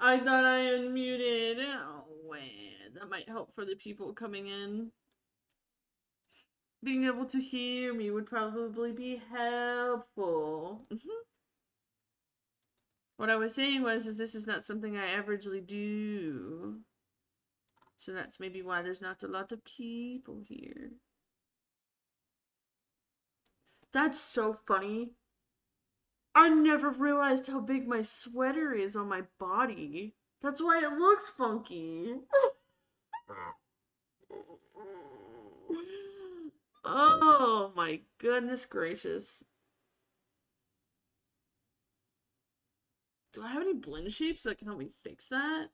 I thought I unmuted. Oh, wait. That might help for the people coming in. Being able to hear me would probably be helpful. What I was saying was, is this is not something I averagely do. So that's maybe why there's not a lot of people here. That's so funny. I never realized how big my sweater is on my body. That's why it looks funky. Oh my goodness gracious. Do I have any blend shapes that can help me fix that?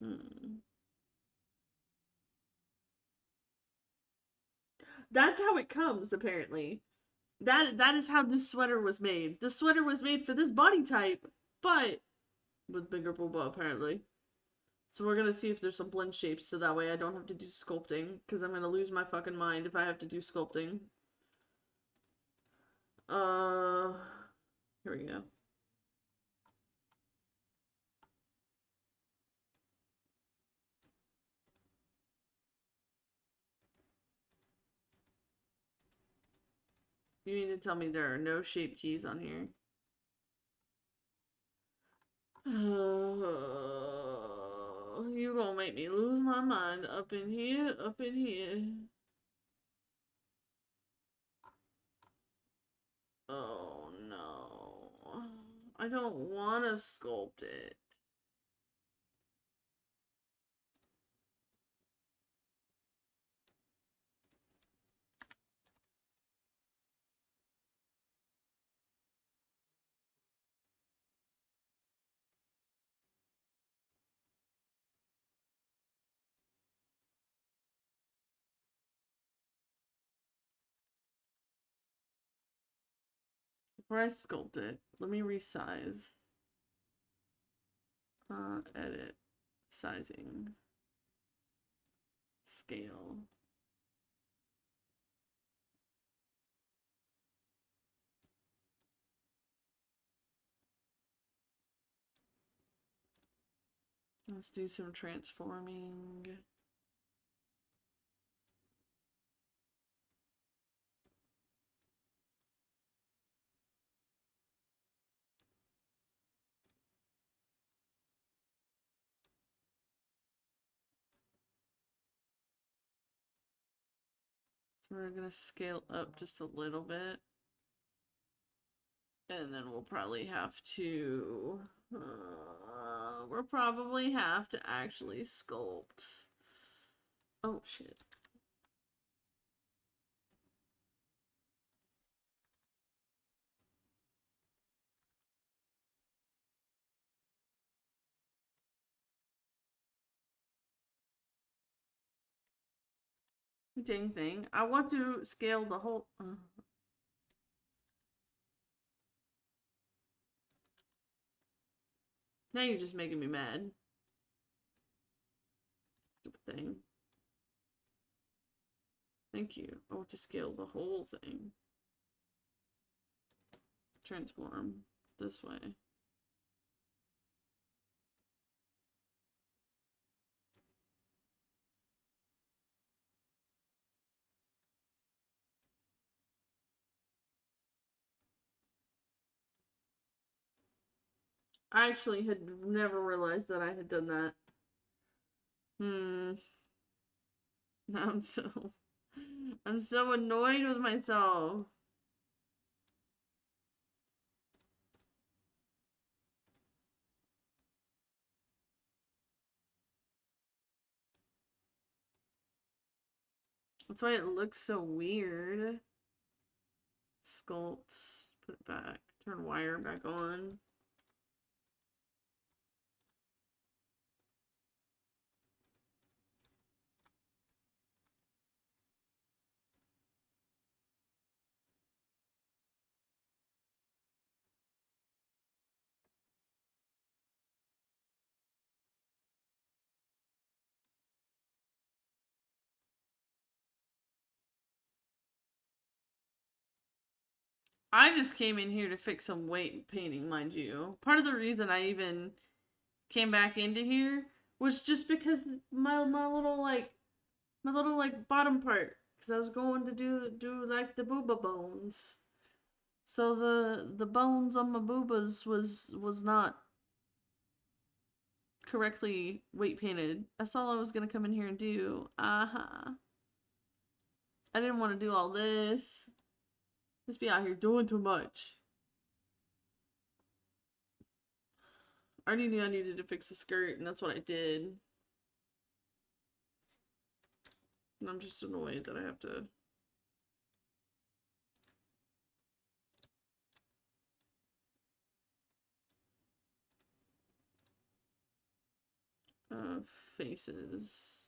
Hmm. That's how it comes, apparently. That is how this sweater was made. This sweater was made for this body type, but with bigger booba apparently. So we're gonna see if there's some blend shapes so that way I don't have to do sculpting, because I'm gonna lose my fucking mind if I have to do sculpting. Uh Here we go. You mean to tell me there are no shape keys on here? You gonna make me lose my mind up in here, up in here. Oh no. I don't want to sculpt it. Before I sculpt it, let me resize. Edit. Sizing. Scale. Let's do some transforming. So we're gonna scale up just a little bit. And then we'll probably have to we'll probably have to actually sculpt. Oh shit. Dang thing. I want to scale the whole now you're just making me mad. Stupid thing. Thank you. I want to scale the whole thing. Transform this way. I actually had never realized that I had done that. Now I'm so annoyed with myself. That's why it looks so weird. Sculpt, put it back, turn wire back on. I just came in here to fix some weight painting, mind you. Part of the reason I even came back into here was just because my little like bottom part, because I was going to do like the booba bones. So the bones on my boobas was not correctly weight painted. That's all I was gonna come in here and do. Uh-huh. I didn't want to do all this. Just be out here doing too much. I already knew I needed to fix the skirt, and that's what I did. And I'm just annoyed that I have to. Faces.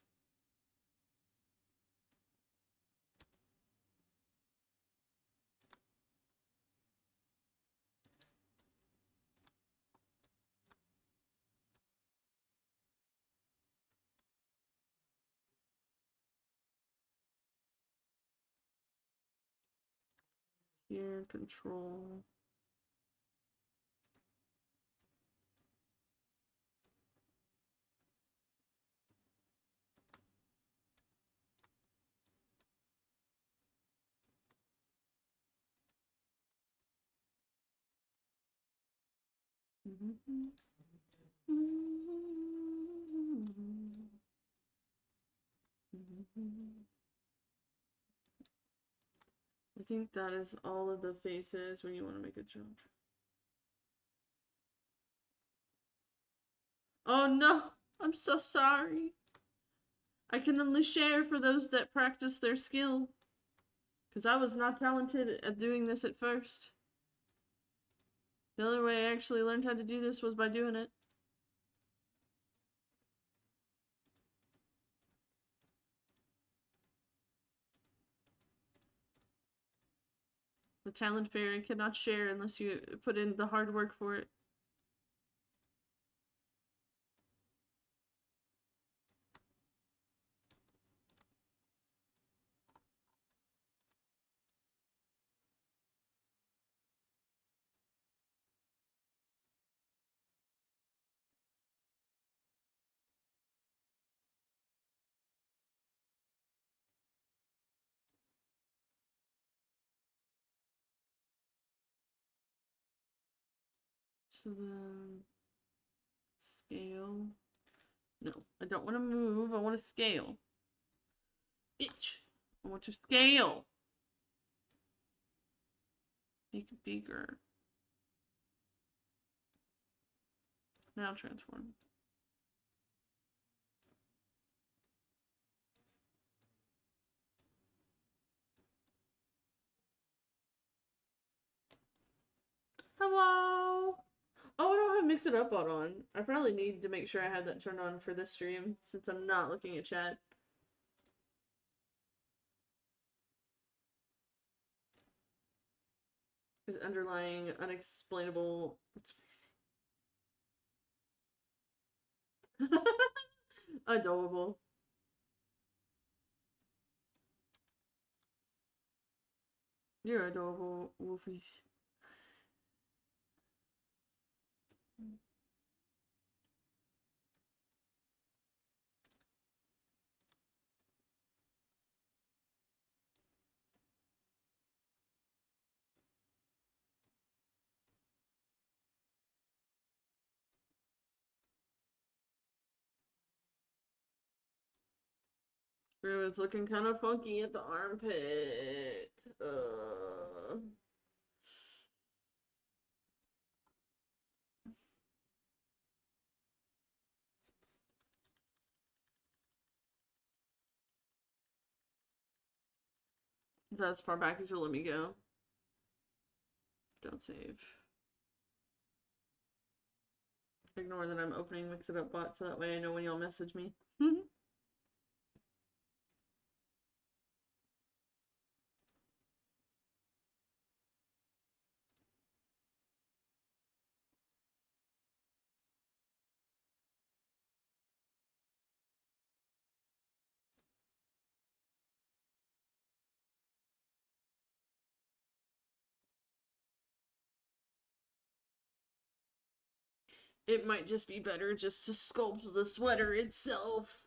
Ear control. I think that is all of the faces when you want to make a jump. Oh no, I'm so sorry. I can only share for those that practice their skill. Because I was not talented at doing this at first. The only way I actually learned how to do this was by doing it. The talent fairy cannot share unless you put in the hard work for it. So then, scale. No, I don't want to move. I want to scale. Bitch. I want to scale. Make it bigger. Now transform. Hello. Oh, I don't have Mix It Up on. I probably need to make sure I had that turned on for this stream since I'm not looking at chat. Is underlying unexplainable. Adorable. You're adorable, Wolfies. It's looking kind of funky at the armpit. That's as far back as you'll let me go. Don't save. Ignore that I'm opening Mix It Up bot so that way I know when y'all message me. it might just be better just to sculpt the sweater itself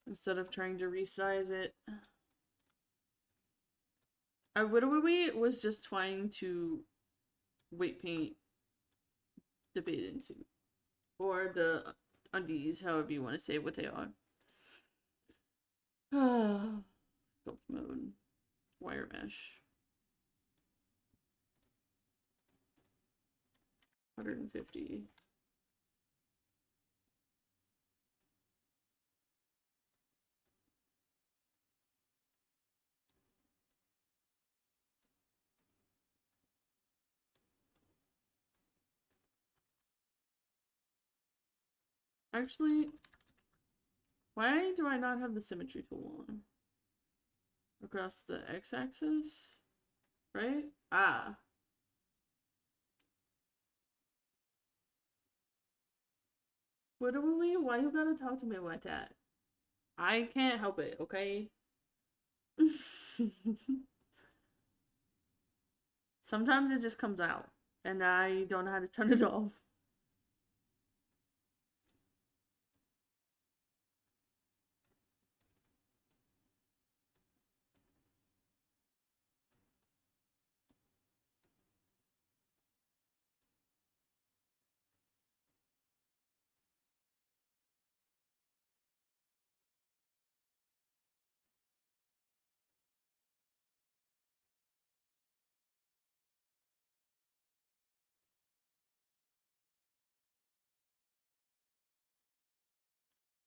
instead of trying to resize it. I literally was just trying to weight paint the bathing suit or the undies, however you want to say what they are. Sculpt mode, wire mesh, 150. Actually, why do I not have the symmetry tool on? Across the x-axis? Right? Ah. Literally, why you gotta talk to me like that? I can't help it, okay? Sometimes it just comes out, and I don't know how to turn it off.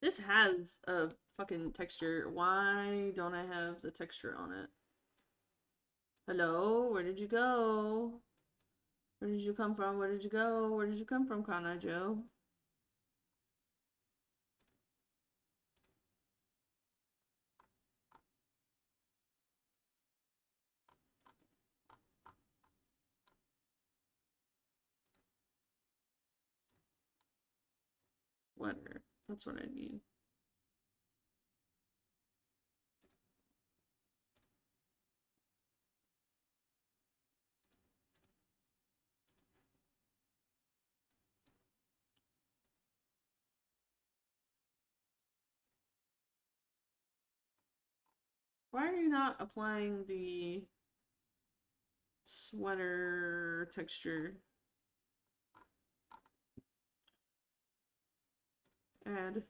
This has a fucking texture. Why don't I have the texture on it? Hello? Where did you go? Where did you come from? Where did you go? Where did you come from, Connor Joe? Sweater. That's what I need. Why are you not applying the sweater texture? Add.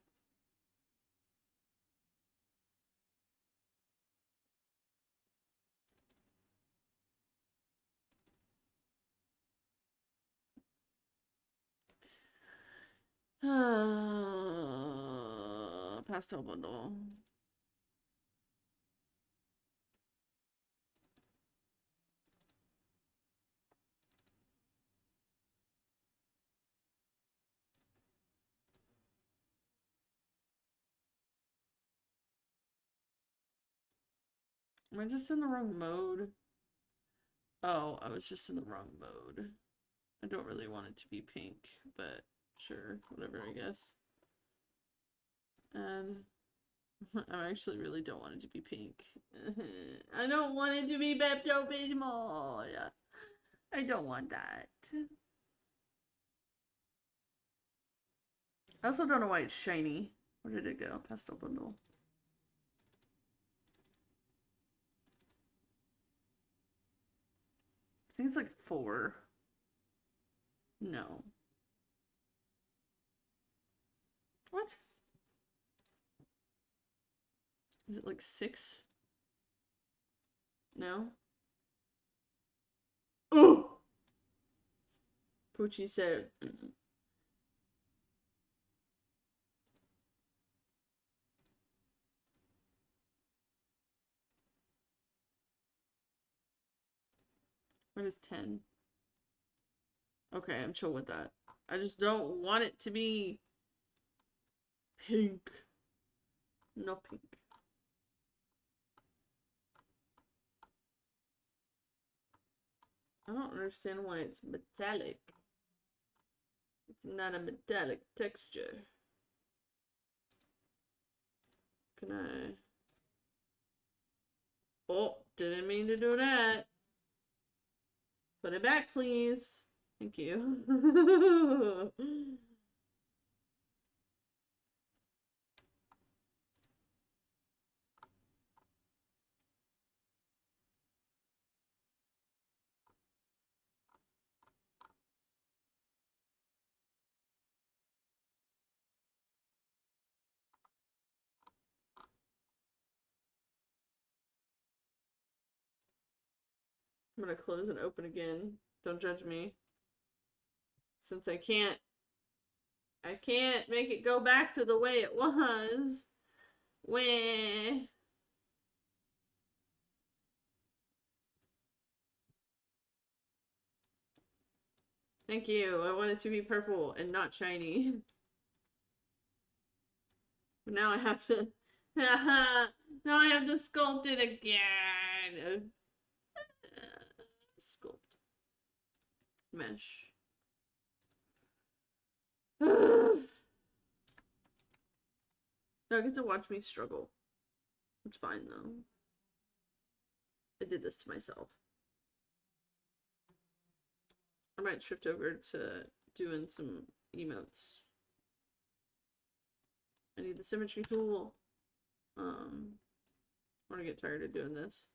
Pastel bundle. Am I just in the wrong mode? Oh, I was just in the wrong mode. I don't really want it to be pink, but sure, whatever, I guess. And I actually really don't want it to be pink. I don't want it to be Pepto-Bismol. I don't want that. I also don't know why it's shiny. Where did it go? Pastel bundle. I think it's like 4. No. What? Is it like 6? No? Oh! Poochie said. What is 10? Okay, I'm chill with that. I just don't want it to be pink. No pink. I don't understand why it's metallic. It's not a metallic texture. Can I? Oh, didn't mean to do that. Put it back, please. Thank you. I'm gonna close and open again. Don't judge me. Since I can't make it go back to the way it was. Wah. Thank you. I want it to be purple and not shiny. But now I have to now I have to sculpt it again. Sculpt. Mesh. Y'all get to watch me struggle. It's fine though. I did this to myself. I might shift over to doing some emotes. I need the symmetry tool. I want to get tired of doing this.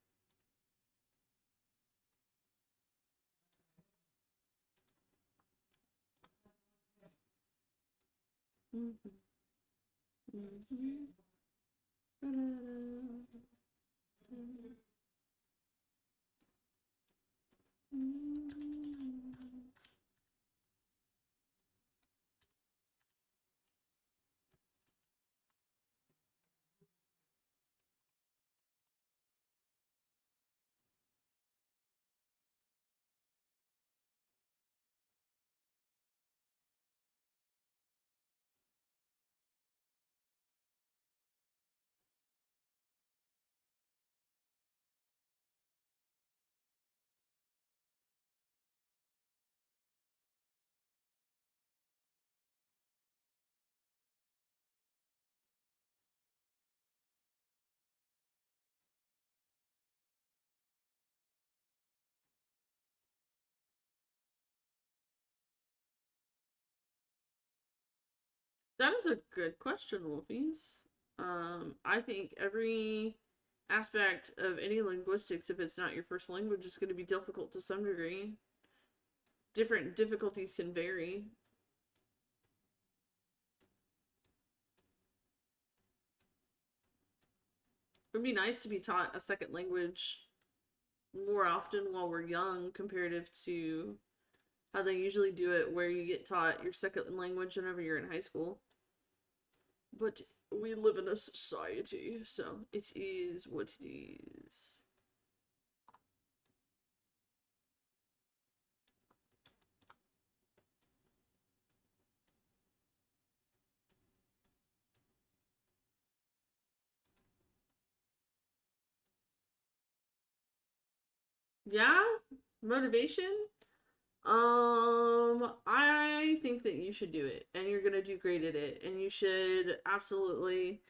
That is a good question, Wolfies. I think every aspect of any linguistics, if it's not your first language, is going to be difficult to some degree. Different difficulties can vary. It would be nice to be taught a second language more often while we're young, comparative to how they usually do it, where you get taught your second language whenever you're in high school. But we live in a society, so it is what it is. Yeah? Motivation? I think that you should do it, and you're gonna do great at it, and you should absolutely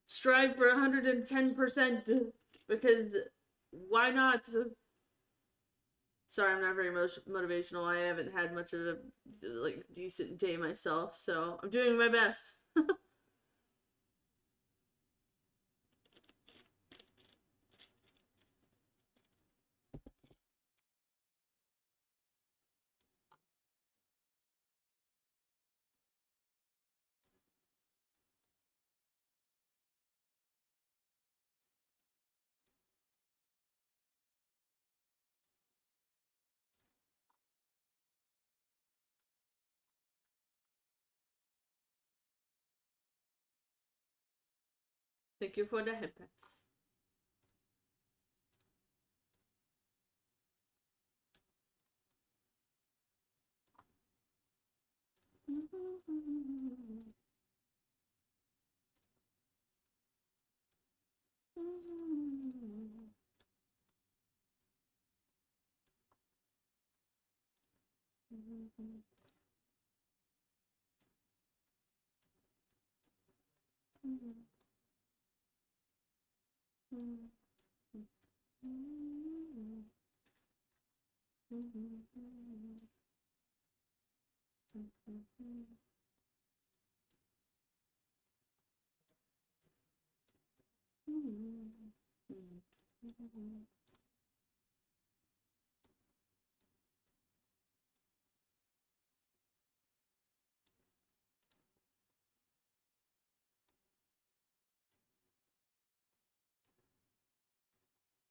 strive for 110% because why not? Sorry, I'm not very motivational. I haven't had much of a decent day myself, so I'm doing my best. Thank you for the headpats.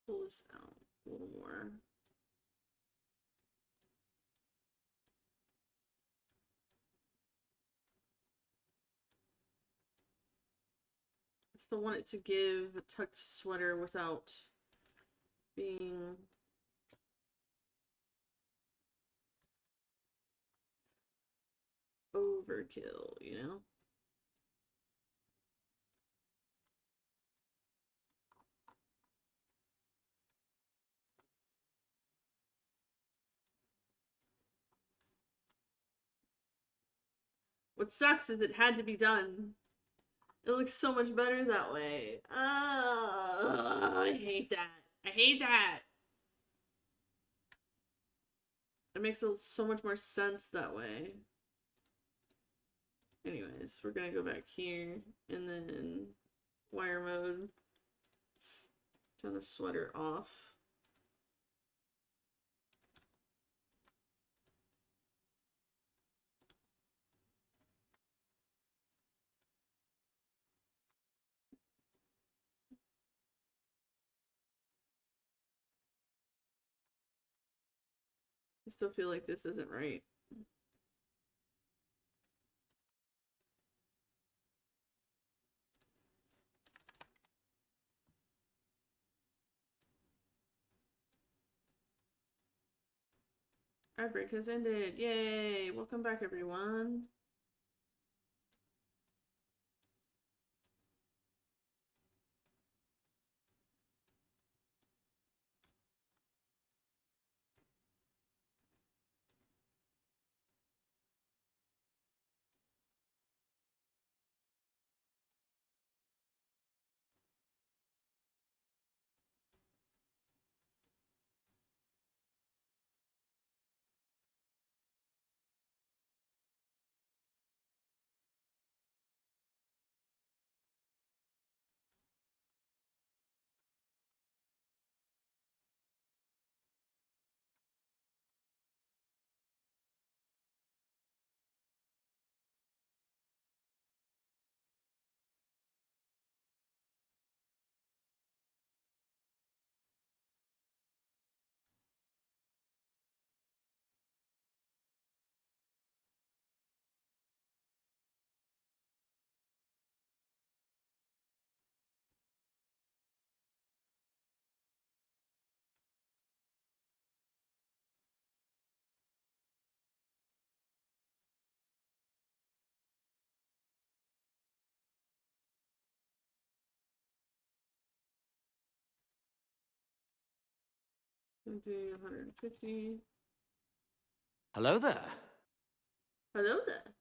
Pull this out a little more. I still want it to give a tucked sweater without being overkill, you know? What sucks is it had to be done. It looks so much better that way. I hate that. I hate that. It makes so much more sense that way. Anyways, we're gonna go back here and then wire mode. Turn the sweater off. I still feel like this isn't right. Our break has ended. Yay! Welcome back, everyone. Do 150. Hello there. Hello there.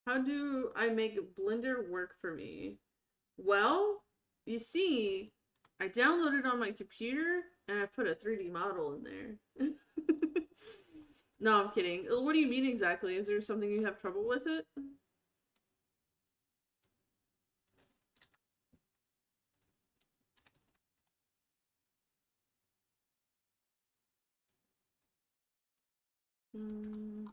How do I make Blender work for me? Well, you see, I downloaded on my computer and I put a 3D model in there. No, I'm kidding. What do you mean exactly? Is there something you have trouble with it? Mm,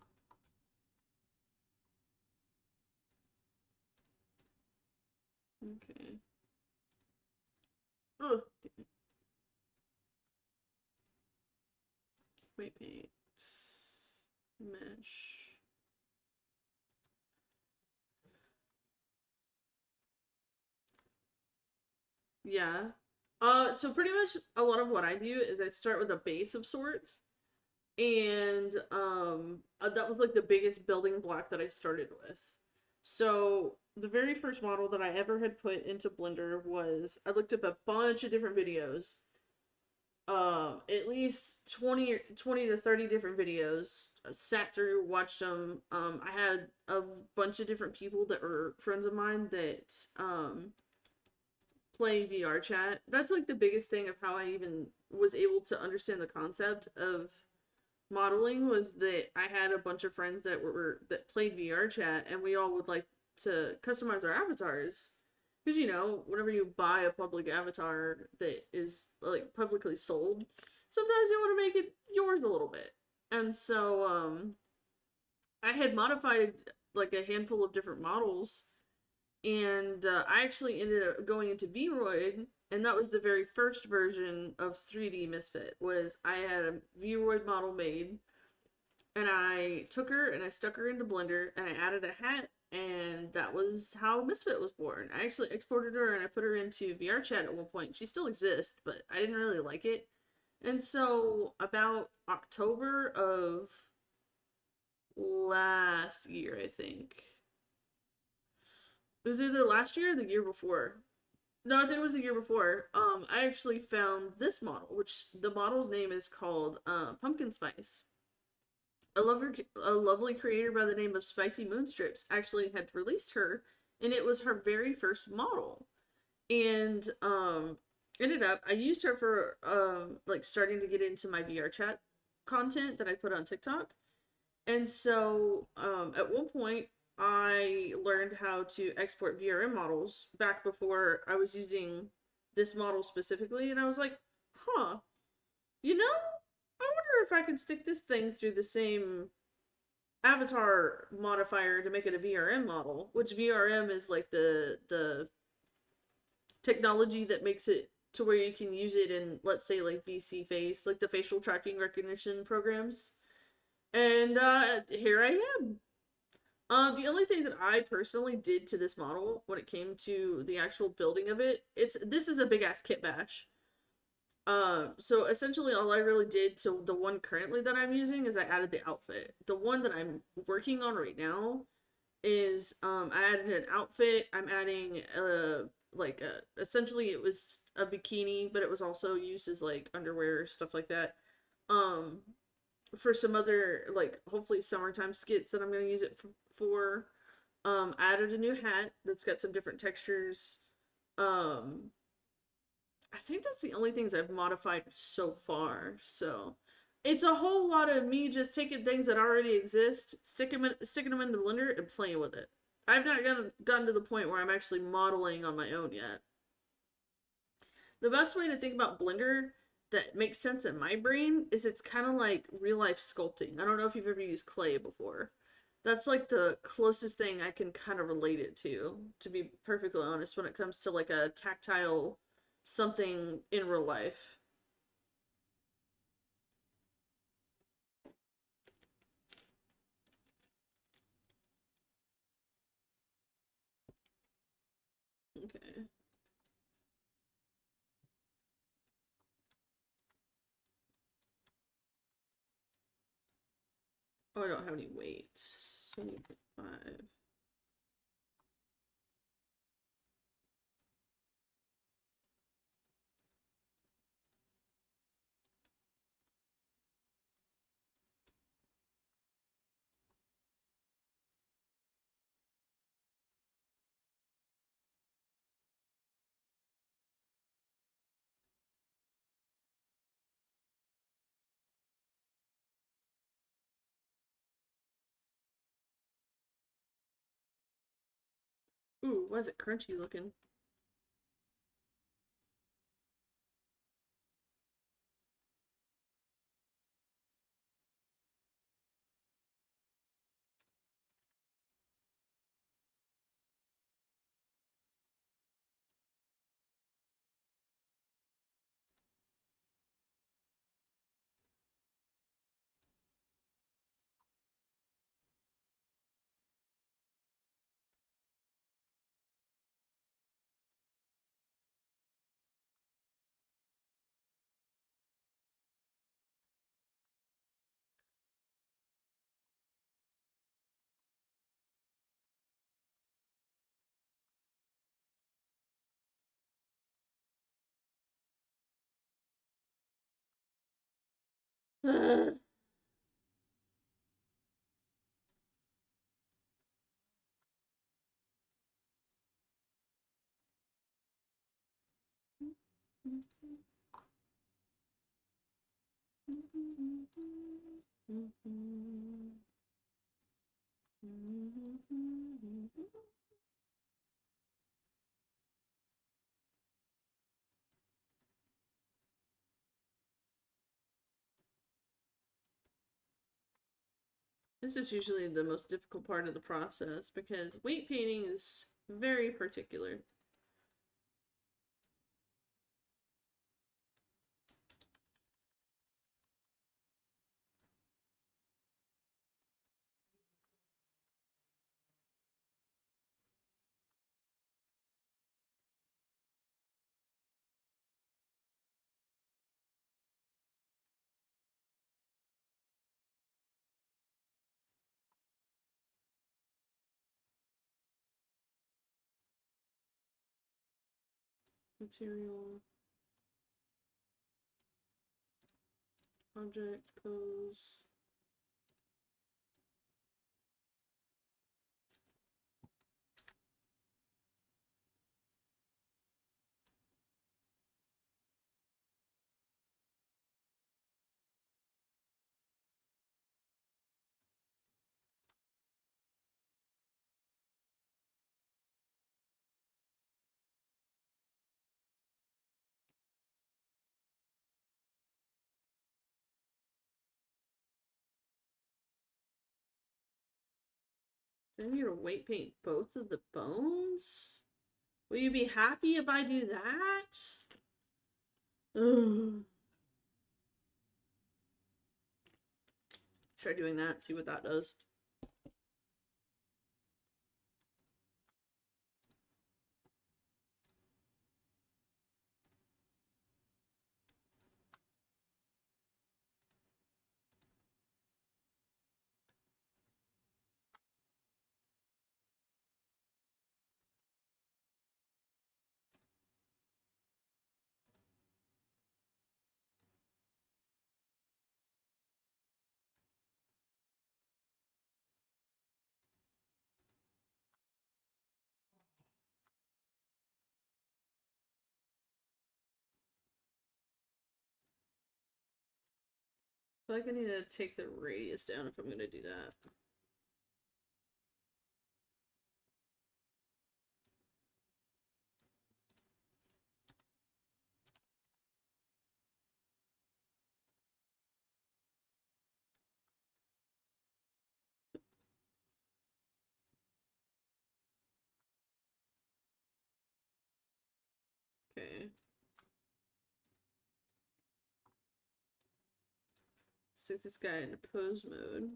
okay. Oh, White paint. Mesh. Yeah. So pretty much a lot of what I do is I start with a base of sorts, and that was like the biggest building block that I started with. So the very first model that I ever had put into Blender was I looked up a bunch of different videos, at least 20 to 30 different videos. I sat through, watched them. I had a bunch of different people that were friends of mine that play VR chat. That's like the biggest thing of how I even was able to understand the concept of modeling, was that I had a bunch of friends that played VR chat, and we all would like to customize our avatars. Because whenever you buy a public avatar that is like publicly sold, sometimes you want to make it yours a little bit. And so I had modified like a handful of different models, and I actually ended up going into Vroid, and that was the very first version of 3D Misfit. Was I had a Vroid model made, and I took her and I stuck her into Blender, and I added a hat, and that was how Misfit was born. I actually exported her and I put her into VR chat at one point. She still exists, but I didn't really like it. And so about October of last year, I think. It was either last year or the year before. No, I think it was the year before. I actually found this model, which the model's name is called Pumpkin Spice. A lovely creator by the name of Spicy Moonstrips actually had released her, and it was her very first model. And ended up I used her for like starting to get into my VR chat content that I put on TikTok. And so at one point I learned how to export VRM models back before I was using this model specifically, and I was like, huh, I wonder if I can stick this thing through the same avatar modifier to make it a VRM model, which VRM is like the technology that makes it to where you can use it in, let's say, like VC face, like the facial tracking recognition programs. And here I am. The only thing that I personally did to this model when it came to the actual building of it, this is a big ass kit bash. So essentially all I really did to the one currently that I'm using is I added the outfit. The one that I'm working on right now is I added an outfit. I'm adding essentially it was a bikini, but it was also used as like underwear, stuff like that. Um for some other like hopefully summertime skits that I'm gonna use it for. I added a new hat that's got some different textures. Um I think that's the only things I've modified so far. So it's a whole lot of me just taking things that already exist, sticking them in the blender and playing with it. I've not gotten to the point where I'm actually modeling on my own yet. The best way to think about Blender that makes sense in my brain is it's kind of like real life sculpting. I don't know if you've ever used clay before. That's like the closest thing I can kind of relate it to be perfectly honest, when it comes to like a tactile something in real life. Okay. Oh, I don't have any weight. 75. Ooh, why is it crunchy looking? Ugh. This is usually the most difficult part of the process because weight painting is very particular. Material, object, pose. Do I need to weight paint both of the bones? Will you be happy if I do that? Ugh. Try doing that, see what that does. I feel like I need to take the radius down if I'm gonna do that. Okay. Stick this guy into pose mode.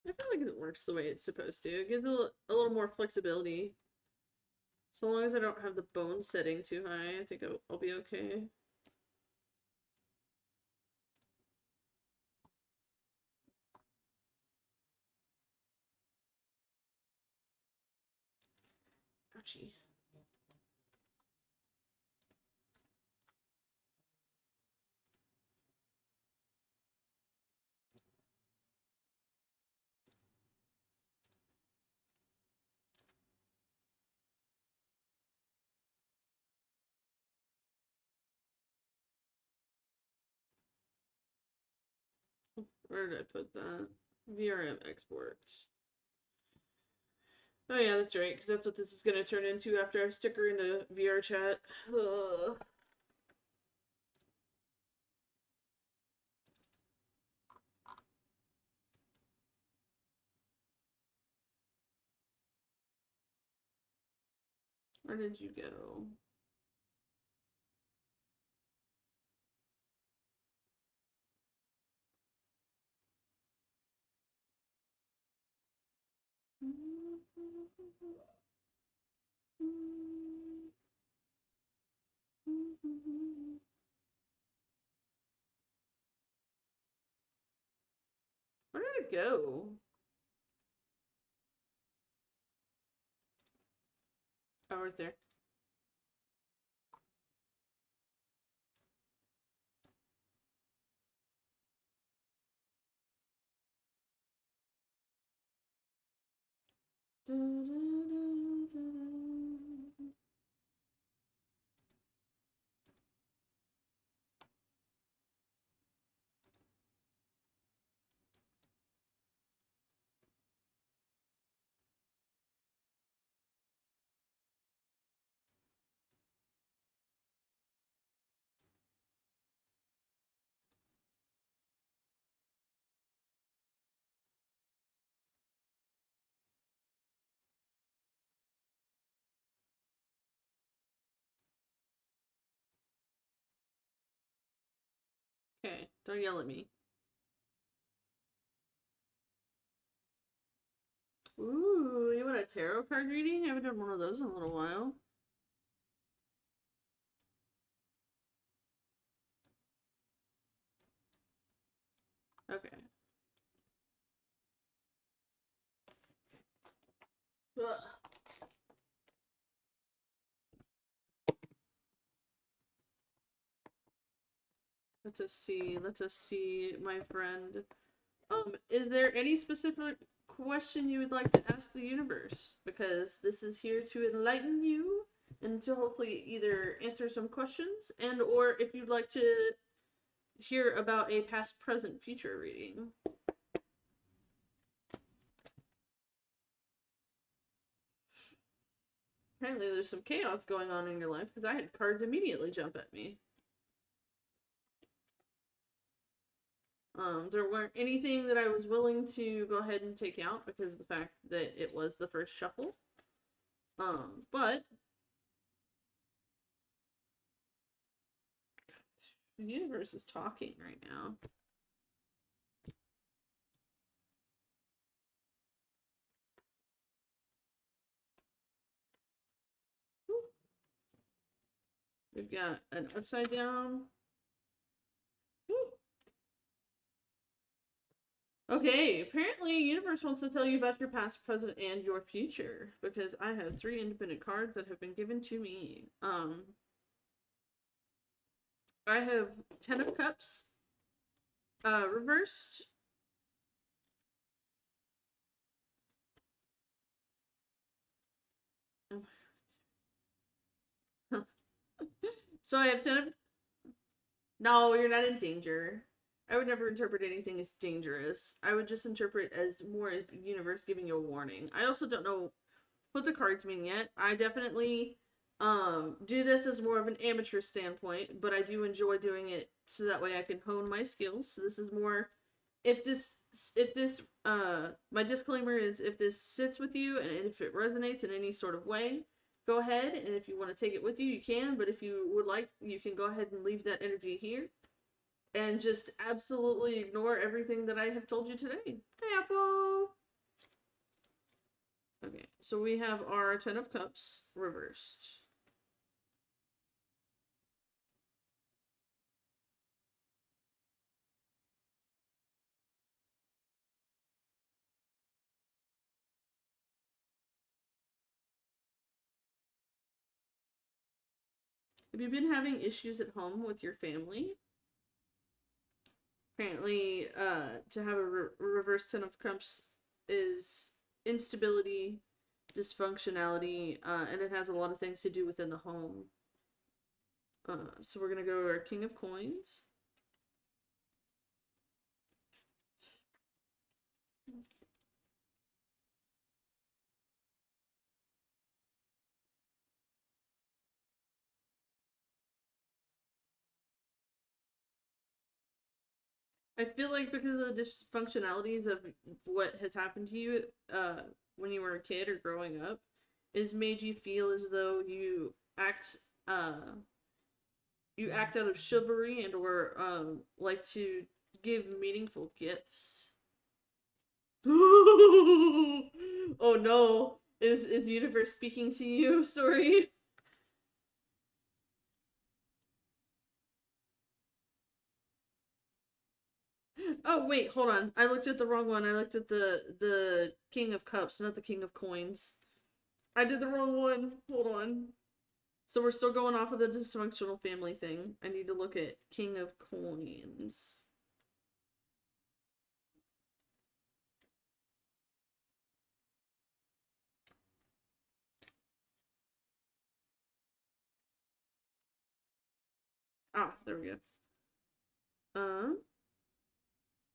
I feel like it works the way it's supposed to. It gives a little more flexibility. So long as I don't have the bone setting too high, I think I'll be okay. Ouchie. Where did I put that? VRM exports. Oh yeah, that's right, because that's what this is going to turn into after I stick her into VR chat. Ugh. Where did you go? it go? Oh, right there. Okay, don't yell at me. Ooh, you want a tarot card reading? I haven't done one of those in a little while. Okay. Ugh. Let us see, my friend. Is there any specific question you would like to ask the universe? Because this is here to enlighten you and to hopefully either answer some questions and or if you'd like to hear about a past, present, future reading. Apparently there's some chaos going on in your life because I had cards immediately jump at me. There weren't anything that I was willing to go ahead and take out because of the fact that it was the first shuffle. But the universe is talking right now. We've got an upside down. Okay, apparently universe wants to tell you about your past, present, and your future because I have 3 independent cards that have been given to me. I have 10 of Cups reversed. So I have 10 of... No, you're not in danger. I would never interpret anything as dangerous. I would just interpret as more of universe giving you a warning. I also don't know what the cards mean yet. I definitely do this as more of an amateur standpoint, but I do enjoy doing it so that way I can hone my skills. So this is more if this my disclaimer is if this sits with you and if it resonates in any sort of way, go ahead, and if you want to take it with you, you can, but if you would like, you can go ahead and leave that energy here and just absolutely ignore everything that I have told you today. Hey, Apple! Okay, so we have our 10 of Cups reversed. Have you been having issues at home with your family? Apparently, to have a reverse 10 of Cups is instability, dysfunctionality, and it has a lot of things to do within the home. So we're going to go to our King of Coins. I feel like because of the dysfunctionalities of what has happened to you when you were a kid or growing up, is made you feel as though uh, you act out of chivalry and or like to give meaningful gifts. Oh no, is universe speaking to you? Sorry. Oh wait, hold on. I looked at the wrong one. I looked at the King of Cups, not the King of Coins. I did the wrong one. Hold on. So we're still going off of the dysfunctional family thing. I need to look at King of Coins. Ah, there we go. Um,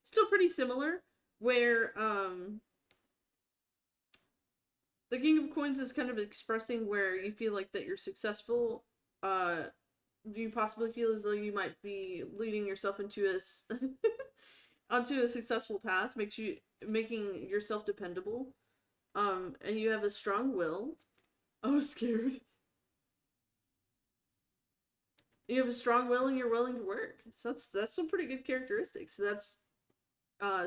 Still pretty similar. Where the King of Coins is kind of expressing where you feel like that you're successful. Uh, you possibly feel as though you might be leading yourself into a onto a successful path, makes you making yourself dependable. And you have a strong will. I was scared. You have a strong will and you're willing to work. So that's some pretty good characteristics. So that's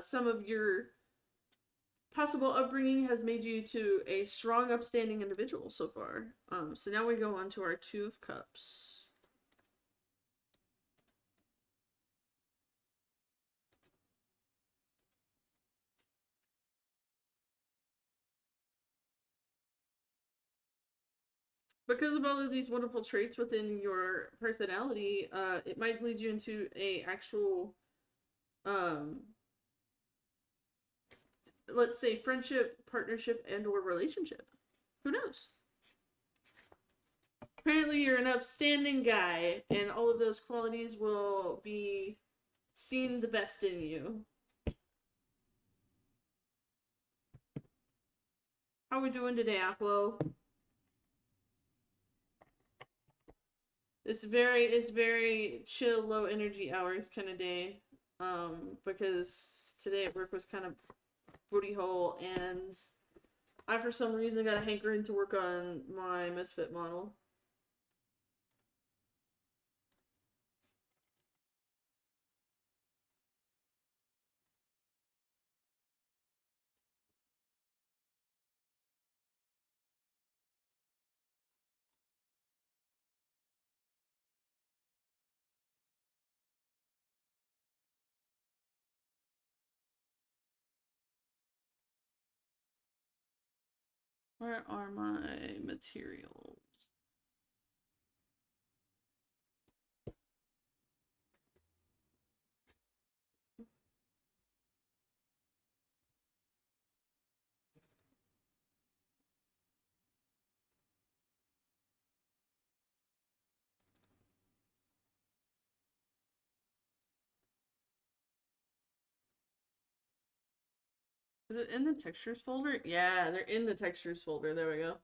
some of your possible upbringing has made you to a strong, upstanding individual so far. So now we go on to our Two of Cups. Because of all of these wonderful traits within your personality, it might lead you into a actual, um, let's say, friendship, partnership, and or relationship. Who knows? Apparently, you're an upstanding guy, and all of those qualities will be seen the best in you. How are we doing today, Aquo? It's very chill, low energy hours kind of day. Because today at work was kind of booty hole, and I for some reason got a hankering to work on my Misfit model. Where are my materials? Is it in the textures folder? Yeah, they're in the textures folder. There we go.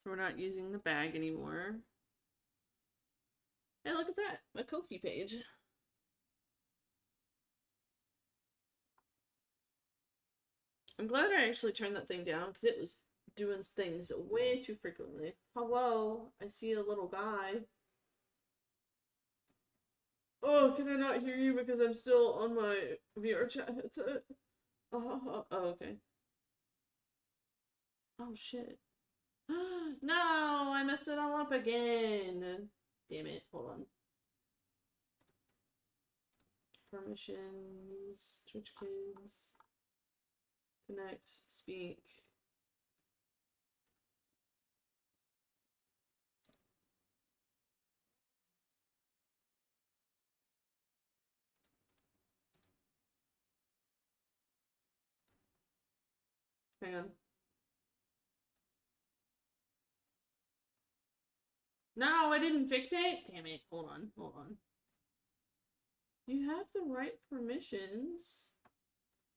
So we're not using the bag anymore. Hey, look at that. My Ko-fi page. I'm glad I actually turned that thing down because it was doing things way too frequently. Hello, I see a little guy. Oh, can I not hear you because I'm still on my VR chat headset? Oh, okay. Oh, shit. No, I messed it all up again. Damn it. Hold on. Permissions, Twitch Kids, connect, speak. Hang on. No, I didn't fix it. Damn it. Hold on. Hold on. You have the right permissions.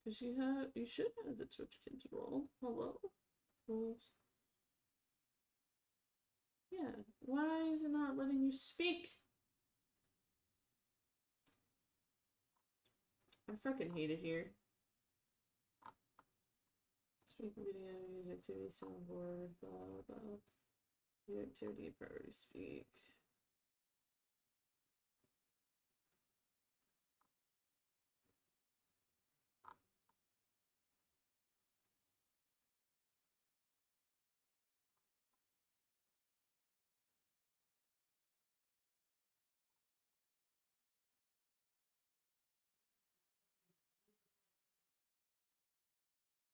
Because you should have the Twitch Kids role. Hello? Rules. Yeah. Why is it not letting you speak? I fucking hate it here. Speak video, use activity, soundboard, blah, blah. View activity, priority speak.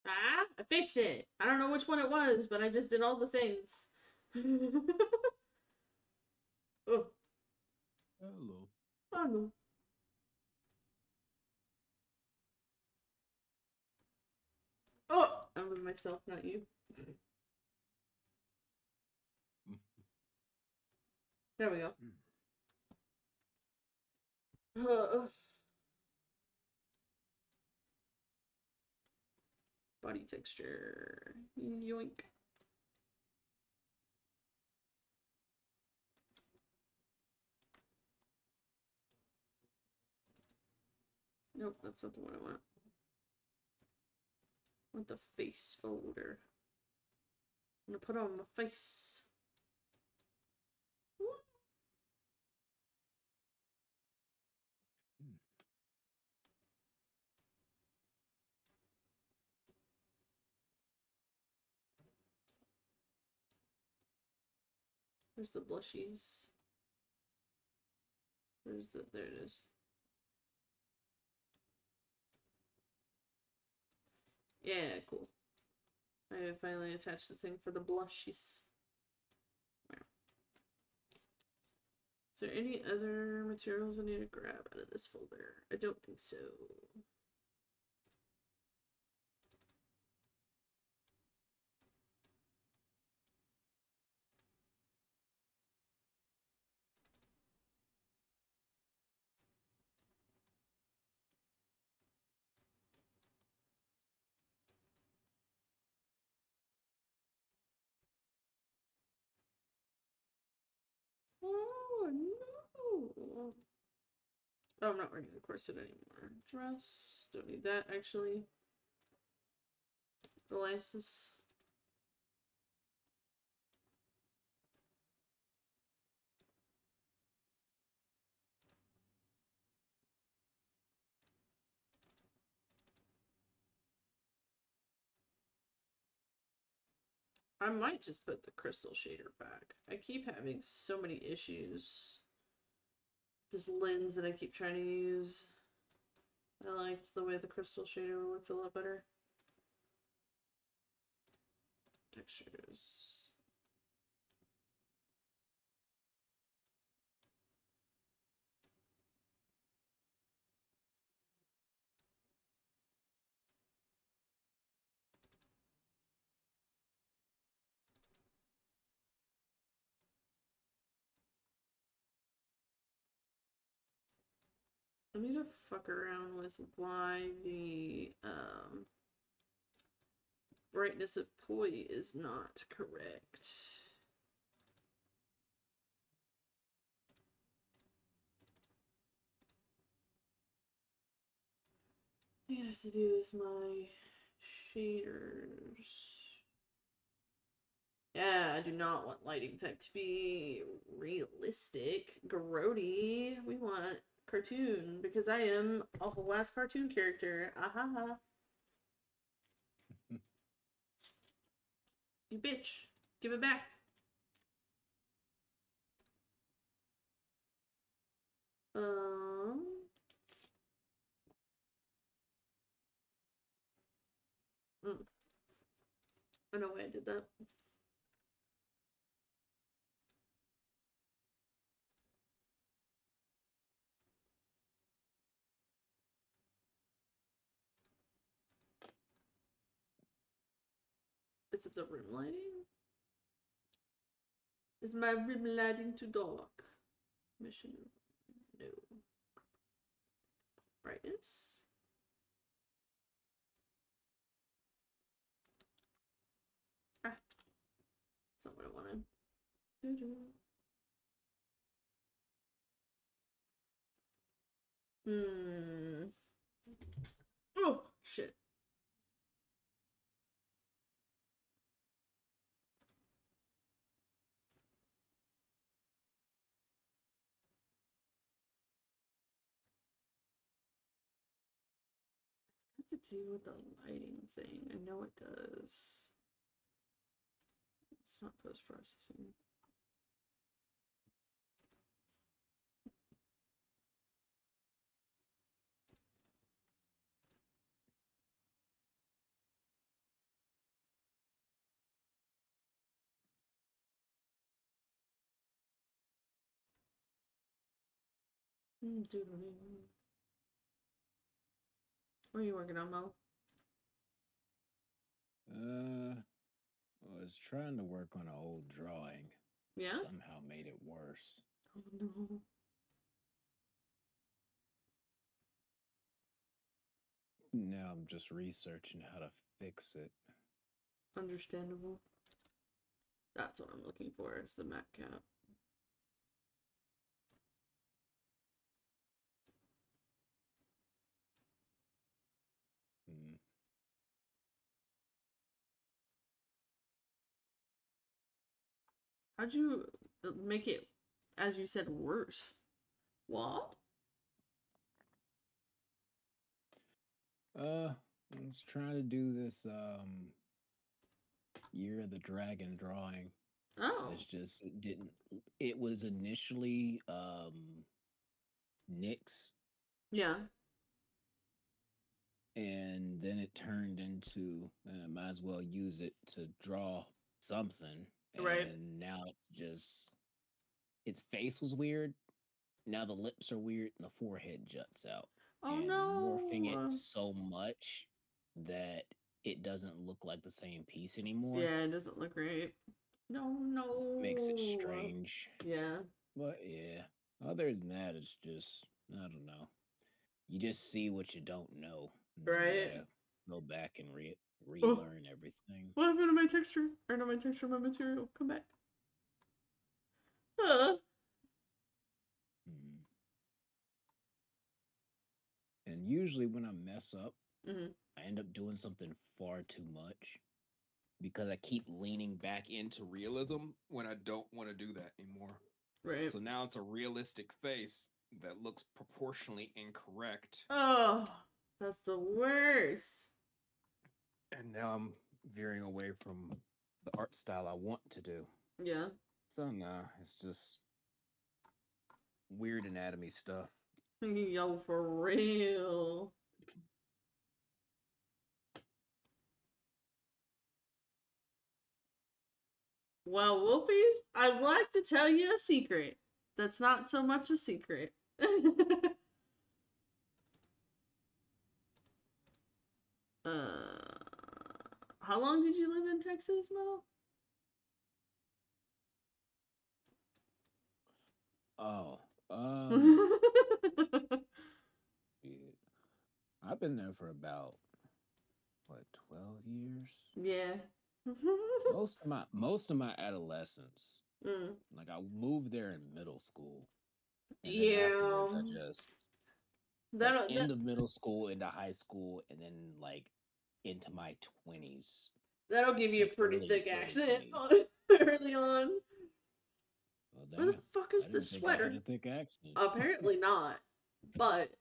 Ah, I fixed it. I don't know which one it was, but I just did all the things. Oh, Hello. oh no. Oh, I'm with myself, not you. There we go. Body texture. Yoink. Nope, that's not the one I want. I want the face folder. I'm gonna put on my face. Where's the blushies? There it is. Yeah, cool. I finally attached the thing for the blushies. Is there any other materials I need to grab out of this folder? I don't think so. Oh no! Oh, I'm not wearing the corset anymore. Dress. Don't need that actually. Glasses. I might just put the crystal shader back. I keep having so many issues. This lens that I keep trying to use. I liked the way the crystal shader looked a lot better. Textures. I need to fuck around with why the brightness of poi is not correct. It has to do with my shaders. Yeah, I do not want lighting type to be realistic, grody. We want cartoon because I am a whole ass cartoon character. Ahaha. You bitch. Give it back. Um. I know why I did that. Is it the room lighting? Is my room lighting too dark? Mission. No. Brightness. Ah, that's not what I wanted. Hmm. Oh, shit. What to do with the lighting thing? I know it does. It's not post-processing. What are you working on, Mo? I was trying to work on an old drawing. Yeah? Somehow made it worse. Oh no. Now I'm just researching how to fix it. Understandable. That's what I'm looking for, is the mat cap. Hmm. How'd you make it, as you said, worse? What? I was trying to do this Year of the Dragon drawing. Oh. It's just it didn't. It was initially Nyx, Yeah. and then it turned into might as well use it to draw something, Right. and now it's just its face was weird. Now the lips are weird and the forehead juts out, Oh and morphing it no. so much that it doesn't look like the same piece anymore Yeah, it doesn't look great. No, makes it no. strange. Yeah. But yeah, other than that, it's just I don't know. You just see what you don't know, and then you Right. gotta go back and Oh, relearn everything. what happened to my texture? Or not my texture, my material. Come back. Uh. Hmm. And usually when I mess up, Mm-hmm. I end up doing something far too much because I keep leaning back into realism when I don't want to do that anymore. Right. So now it's a realistic face that looks proportionally incorrect. Oh, that's the worst. And now I'm veering away from the art style I want to do. Yeah. So nah, it's just weird anatomy stuff. Yo, for real. Well, Wolfies, I'd like to tell you a secret. That's not so much a secret. uh, how long did you live in Texas, Mo? Oh, yeah. I've been there for about what 12 years. Yeah. Most of my adolescence, Mm. like I moved there in middle school, and then Yeah. afterwards I just like That that end of middle school into high school, and then like into my 20s, that'll give you a like pretty thick early accent 20s. early on. Well, Where the damn, fuck I is the didn't think I had sweater? a thick accent. Apparently not. But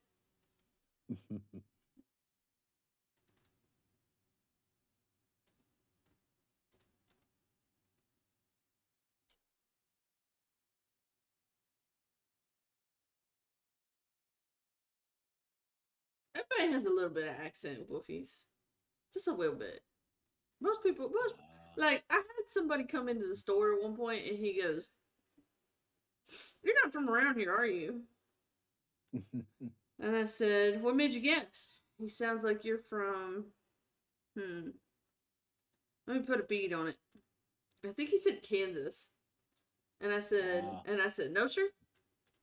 everybody has a little bit of accent, Wolfies. Just a little bit. Most people, most like I had somebody come into the store at one point and he goes, "You're not from around here, are you?" And I said, "What made you guess?" He sounds like you're from. Hmm. Let me put a bead on it. I think he said Kansas. Ah, and I said, "No, sir,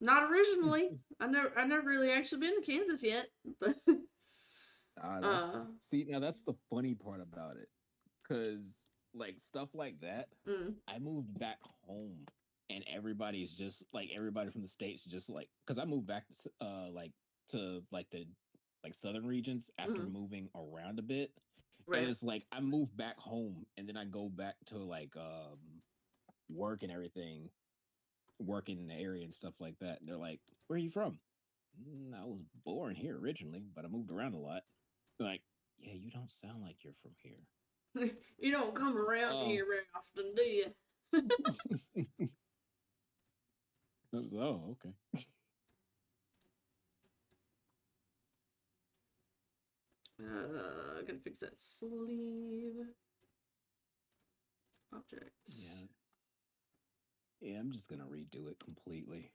not originally. I never really actually been to Kansas yet." But that's uh, see now that's the funny part about it, cause like stuff like that, mm, I moved back home, and everybody's just like everybody from the states just like because I moved back like to like the like southern regions after mm, moving around a bit, and right. it's like I moved back home, and then I go back to like work and everything, working in the area and stuff like that. And they're like, "Where are you from?" I was born here originally, but I moved around a lot. Like, yeah, you don't sound like you're from here. You don't come around Oh, here very often, do you? I was, oh, okay. Gotta fix that sleeve object. Yeah, yeah, I'm just gonna redo it completely.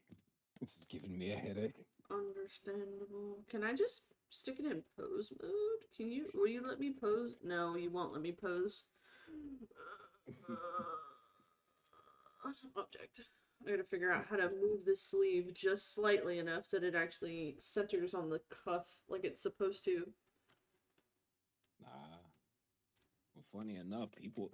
This is giving me a headache. Understandable. Can I just stick it in pose mode? Will you let me pose? No, you won't let me pose. Object. I gotta figure out how to move this sleeve just slightly enough that it actually centers on the cuff like it's supposed to. Nah. Well, funny enough, people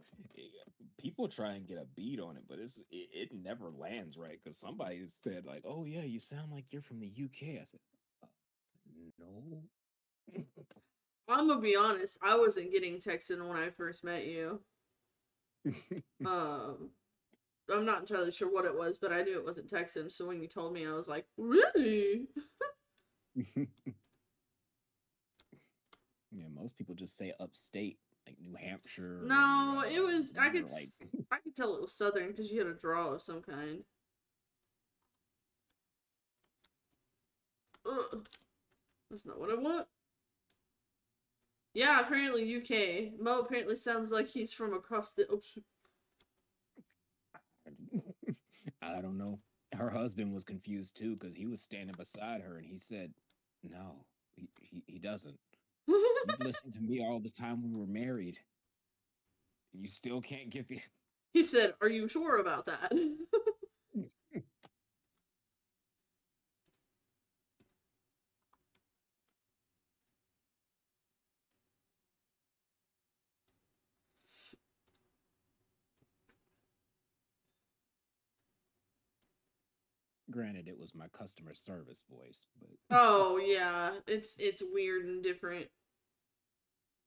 try and get a beat on it, but it never lands right because somebody said like, "Oh yeah, you sound like you're from the UK." I said, uh, "No." I'm gonna be honest, I wasn't getting Texan when I first met you. Um, I'm not entirely sure what it was, but I knew it wasn't Texan. So when you told me, I was like, really? Yeah, most people just say upstate, like New Hampshire No, it was. or like I could tell it was Southern because you had a draw of some kind. Ugh, that's not what I want. Yeah, apparently UK. Mo apparently sounds like he's from across the ocean. I don't know. Her husband was confused too because he was standing beside her and he said, "No, he doesn't. You've listened to me all the time we were married. You still can't get the." He said, "Are you sure about that?" Granted, it was my customer service voice, but Oh yeah, it's weird and different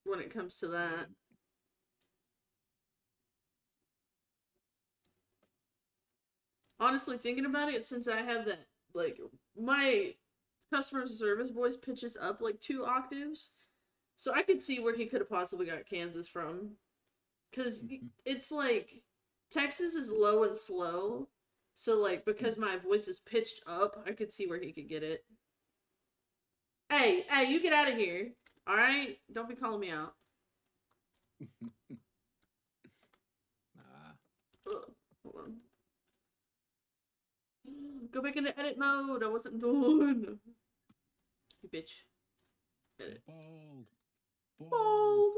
when it comes to yeah. that. Honestly, thinking about it, since I have that, like, my customer service voice pitches up like 2 octaves, so I could see where he could have possibly got Kansas from. Because it's like Texas is low and slow, so like because my voice is pitched up, I could see where he could get it. Hey, hey, you get out of here! All right, don't be calling me out. Nah. Ugh, hold on. Go back into edit mode. I wasn't done. You bitch. Edit. Bald. Bald. Bold.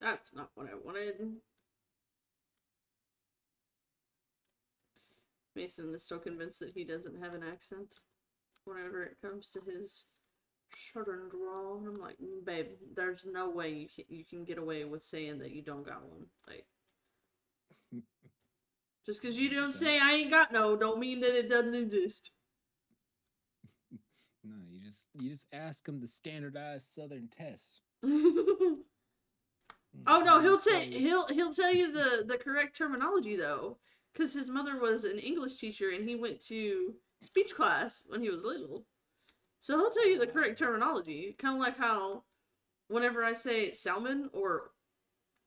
That's not what I wanted. Mason is still convinced that he doesn't have an accent whenever it comes to his southern drawl. I'm like, babe, there's no way you can get away with saying that you don't got one. Like, just because you You don't just say I ain't got no, don't mean that it doesn't exist. no, you just ask him the standardized Southern test. Oh How no, do you say? he'll tell you the correct terminology though, because his mother was an English teacher and he went to speech class when he was little. So he'll tell you the correct terminology, kind of like how whenever I say salmon or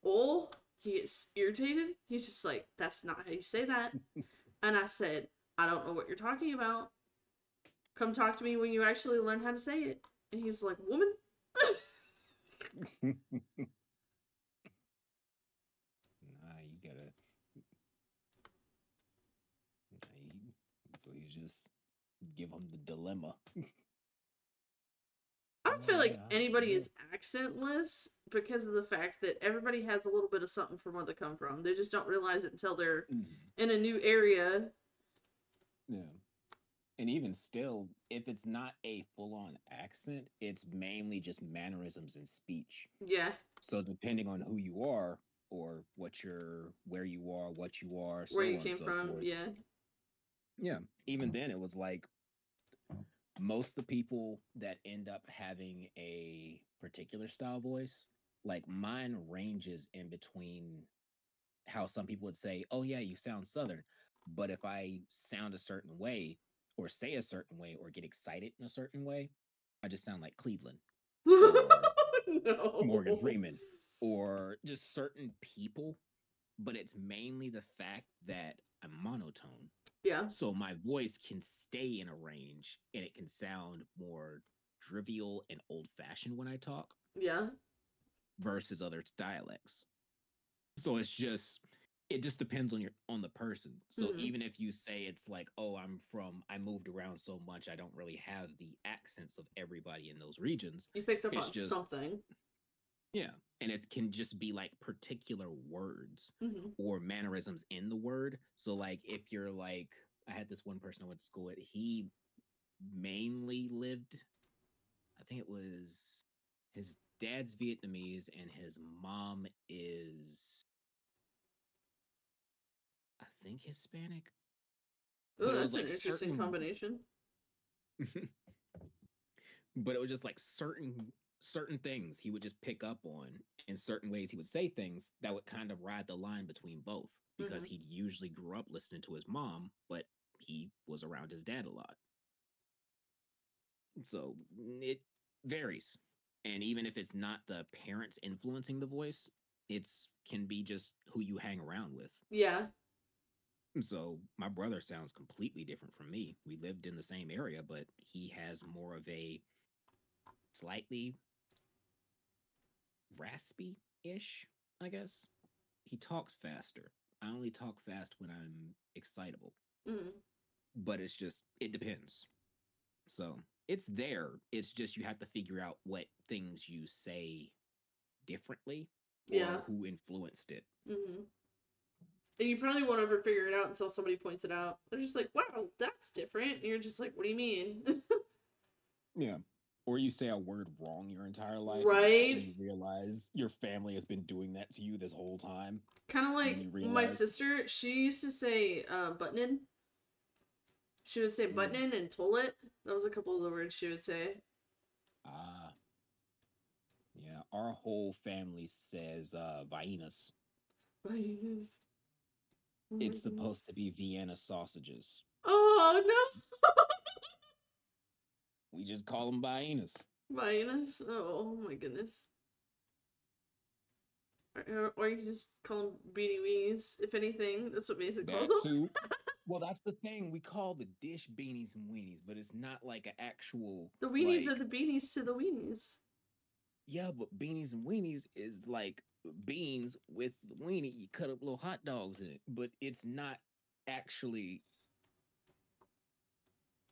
oil, he gets irritated. He's just like, "That's not how you say that." And I said, "I don't know what you're talking about. Come talk to me when you actually learn how to say it." And he's like, "Woman." Nah, you gotta. So you just give him the dilemma. I don't Well, feel yeah, like I don't anybody know. is accentless because of the fact that everybody has a little bit of something from where they come from. They just don't realize it until they're Mhm. in a new area. Yeah. And even still, if it's not a full on accent, it's mainly just mannerisms and speech. Yeah, So depending on who you are or where you are, what you are, where so you on and came so from. forth. Yeah. Yeah. Even then it was like most of the people that end up having a particular style voice, like mine ranges in between how some people would say, "Oh yeah, you sound southern." But if I sound a certain way or say a certain way or get excited in a certain way, I just sound like Cleveland or Morgan No. Freeman. or just certain people, but it's mainly the fact that I'm monotone. Yeah. So my voice can stay in a range and it can sound more trivial and old fashioned when I talk Yeah. versus other dialects. So it just depends on the person. So Hmm. even if you say it's like, oh, I moved around so much I don't really have the accents of everybody in those regions. You picked up It's on just something. yeah. And it can just be like particular words Hmm. or mannerisms in the word. So like if you're like I had this one person I went to school with, he mainly lived, I think it was his dad's Vietnamese and his mom is I think Hispanic, Oh, but it was that's an like interesting certain combination. but it was just like certain things he would just pick up on in certain ways he would say things that would kind of ride the line between both because Hmm. he usually grew up listening to his mom, but he was around his dad a lot. So it varies. And even if it's not the parents influencing the voice, it's can be just who you hang around with. Yeah. So my brother sounds completely different from me. We lived in the same area, but he has more of a slightly raspy ish, I guess. He talks faster. I only talk fast when I'm excitable, Hmm. but it depends. So it's there. It's just you have to figure out what things you say differently or Yeah. who influenced it. Hmm. And you probably won't ever figure it out until somebody points it out. They're just like, wow, that's different. And you're just like, what do you mean? Yeah. Or you say a word wrong your entire life and Right? you realize your family has been doing that to you this whole time. Kind of And then like you my realize, sister, she used to say buttonin. She would say mm, buttonin and toilet. That was a couple of the words she would say. ah, yeah, our whole family says Viennas. My goodness. Oh my It's supposed to goodness. be Vienna sausages. Oh no. We just call them Viennas. Minus. Oh my goodness. Or you just call them beanie weenies, if anything. That's what Mason calls That them. too. Well, that's the thing. We call the dish beanies and weenies, but it's not like an actual The weenies are like the beanies to the weenies. yeah, but beanies and weenies is like beans with the weenie. You cut up little hot dogs in it, but it's not actually.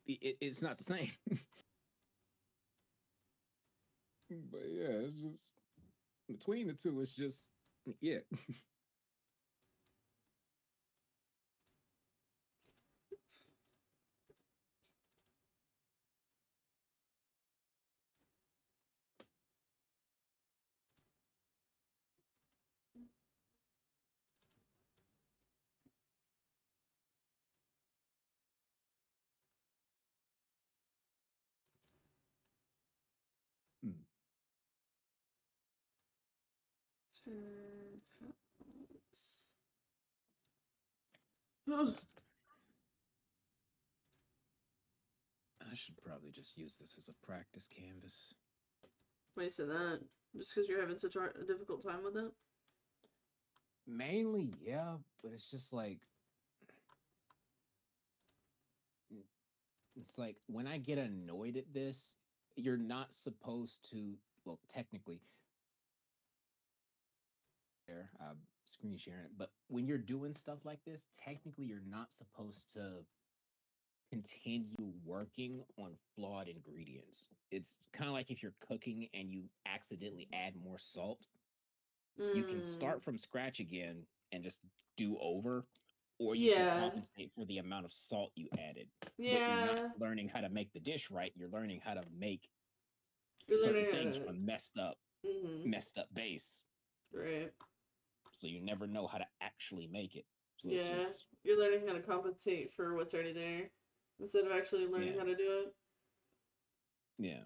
It's not the same. But yeah, it's just between the two. It's just yeah. Mm. What I should probably just use this as a practice canvas. do you say that? Just because you're having such a difficult time with it? Mainly, yeah, but it's just like it's like when I get annoyed at this, you're not supposed to. Well, technically, there, I'm screen sharing it, but when you're doing stuff like this, technically, you're not supposed to continue working on flawed ingredients. It's kind of like if you're cooking and you accidentally add more salt, you can Mm, start from scratch again and just do over, or you can yeah. compensate for the amount of salt you added. But you're not Yeah. learning how to make the dish right. You're learning how to make You're certain learning how things to. from Mm-hmm. messed up base. Right. So you never know how to actually make it. So it's Yeah. just You're learning how to compensate for what's already there instead of actually learning yeah, how to do it. yeah.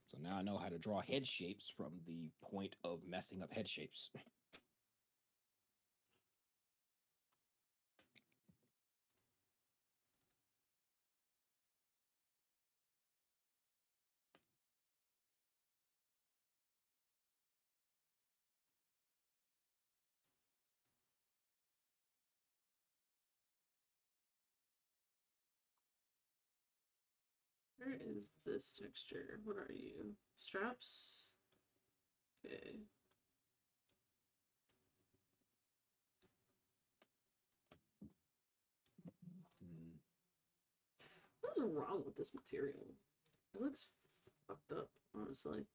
So now I know how to draw head shapes from the point of messing up head shapes. Where is this texture? What are you? Straps? Okay. What's wrong with this material? It looks fucked up, honestly.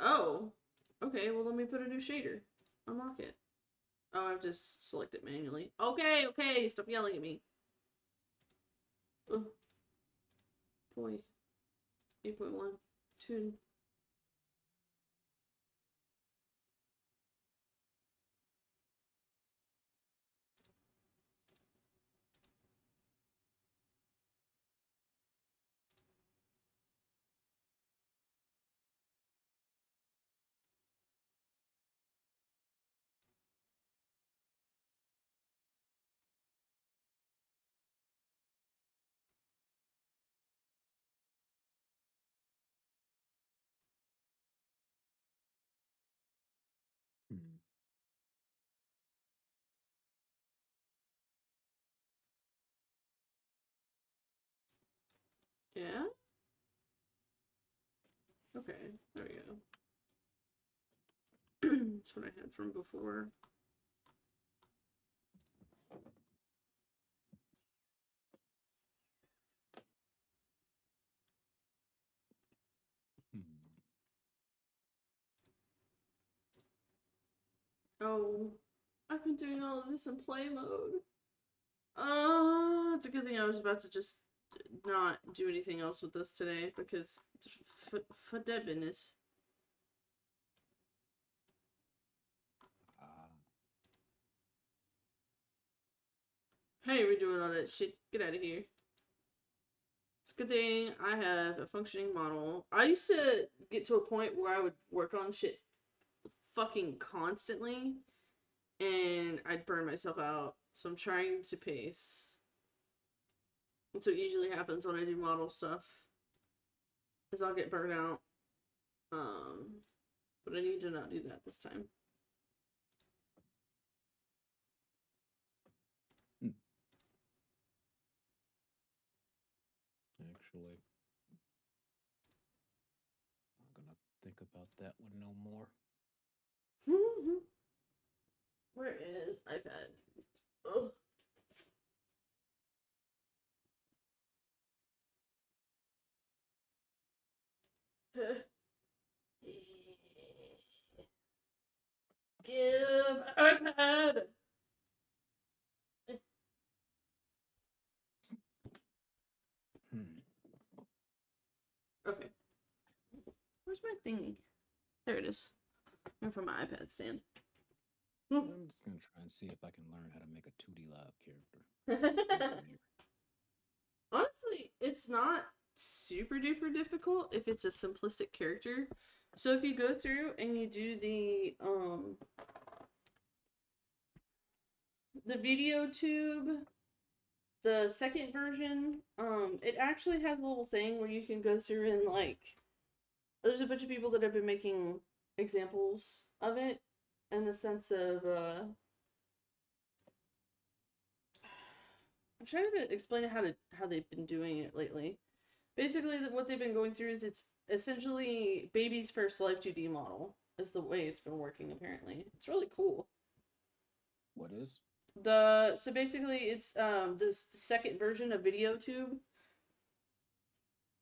Oh. Okay, well let me put a new shader. Unlock it. Oh, I've just selected manually. Okay, okay, stop yelling at me. Oh. Boy. 8.1. Tune. Hmm. Yeah? Okay, there we go. That's what I had from before. Hmm. Oh, I've been doing all of this in play mode. It's a good thing I was about to just not do anything else with this today because for dead business. Ah. Hey, we're doing all that shit. Get out of here. It's a good thing I have a functioning model. I used to get to a point where I would work on shit fucking constantly and I'd burn myself out. So I'm trying to pace. That's what usually happens when I do model stuff. Is I'll get burnt out. But I need to not do that this time. Hmm. Actually, I'm gonna think about that one no more. Where is iPad? Oh. Give iPad. Hmm. Okay. Where's my thingy? There it is. And from my iPad stand. I'm just gonna try and see if I can learn how to make a 2D lab character. Honestly, it's not super duper difficult if it's a simplistic character. So if you go through and you do the video tube, the second version, it actually has a little thing where you can go through and like there's a bunch of people that have been making examples of it in the sense of I'm trying to explain how they've been doing it lately. Basically, what they've been going through is it's essentially baby's first Life 2D model is the way it's been working. Apparently, it's really cool. What is So basically it's this second version of VideoTube.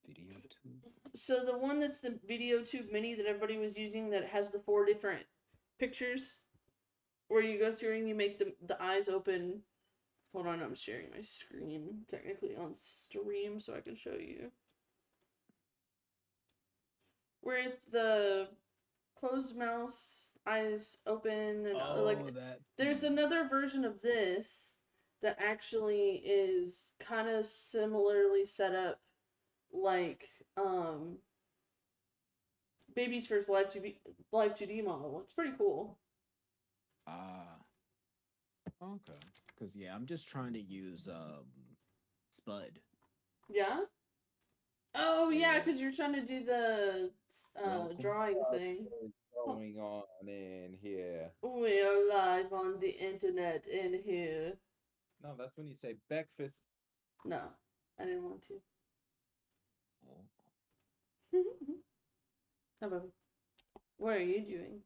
video tube? So the one that's the VideoTube Mini that everybody was using that has the 4 different pictures where you go through and you make the eyes open. Hold on, I'm sharing my screen technically on stream so I can show you. Where it's the closed mouth, eyes open, and Oh, like that. there's another version of this that actually is kind of similarly set up like baby's first live 2D model. It's pretty cool. Ah, okay. Because yeah, I'm just trying to use Spud. Yeah. Oh yeah, Yeah. because you're trying to do the Welcome drawing back. thing. What is Oh, going on in here? we are live on the internet in here. No, that's when you say breakfast. No, I didn't want to. Oh. How about, what are you doing?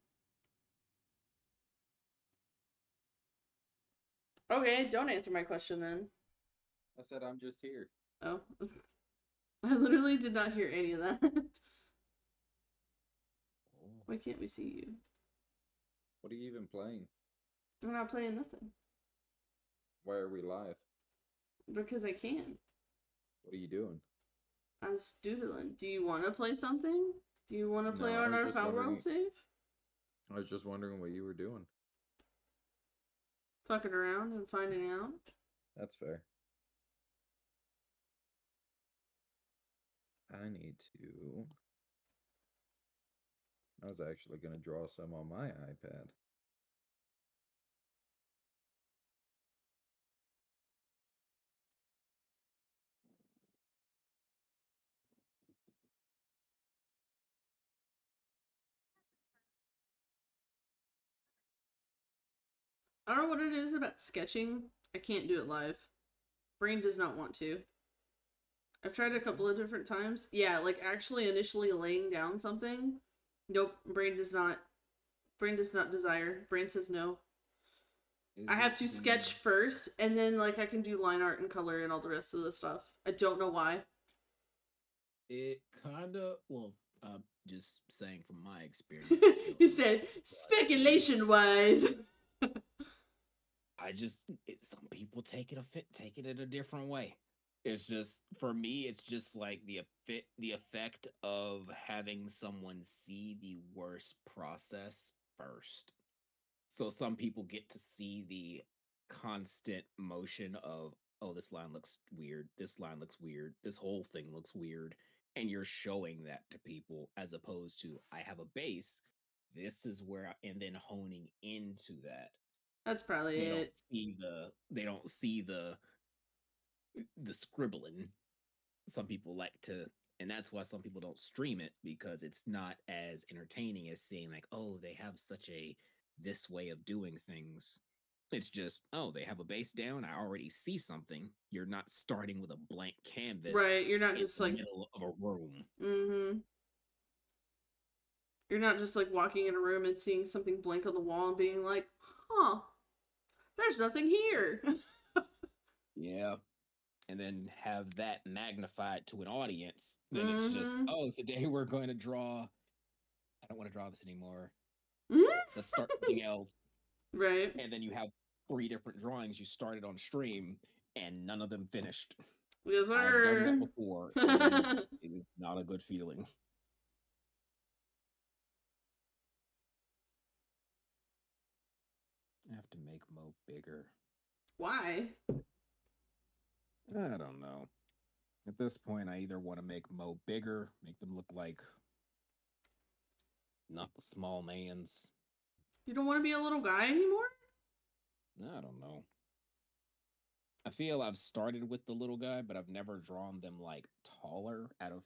Okay, don't answer my question then. I said I'm just here. Oh. I literally did not hear any of that. Oh. Why can't we see you? What are you even playing? I'm not playing nothing. Why are we live? Because I can. What are you doing? I was doodling. Do you want to play something? Do you want to play No, I on was our just Power World wondering. save? I was just wondering what you were doing. Fucking around and finding out? That's fair. I need to. I was actually gonna draw some on my iPad. I don't know what it is about sketching. I can't do it live. Brain does not want to. I've tried a couple of different times. Yeah, like actually initially laying down something. Nope, brain does not. Brain does not desire. Brain says no. Is I it have to the? sketch first, and then like I can do line art and color and all the rest of the stuff. I don't know why. It kind of well. Just saying from my experience, don't You know. said But speculation wise. some people take it in a different way. It's just for me, it's just like the effect of having someone see the worst process first. So some people get to see the constant motion of, oh, this line looks weird, this line looks weird, this whole thing looks weird, and you're showing that to people as opposed to I have a base, this is where and then honing into that. That's probably it. They don't see the scribbling. Some people like to, and that's why some people don't stream it because it's not as entertaining as seeing like, oh, they have such a this way of doing things. It's just, oh, they have a base down. I already see something. You're not starting with a blank canvas Right, you're not in just the like, middle of a room. mm-hmm. You're not just like walking in a room and seeing something blank on the wall and being like, huh, there's nothing here. Yeah. And then have that magnified to an audience. Then it's just, Mm-hmm. oh, today we're going to draw. I don't want to draw this anymore. Mm-hmm. Let's start something else. Right. And then you have three different drawings you started on stream and none of them finished. Yes, I've done that sir. before. It is not a good feeling. I have to make Mo bigger. Why? I don't know. At this point, I either want to make Mo bigger, make them look like not the small man's. You don't want to be a little guy anymore? I don't know. I feel I've started with the little guy, but I've never drawn them like taller out of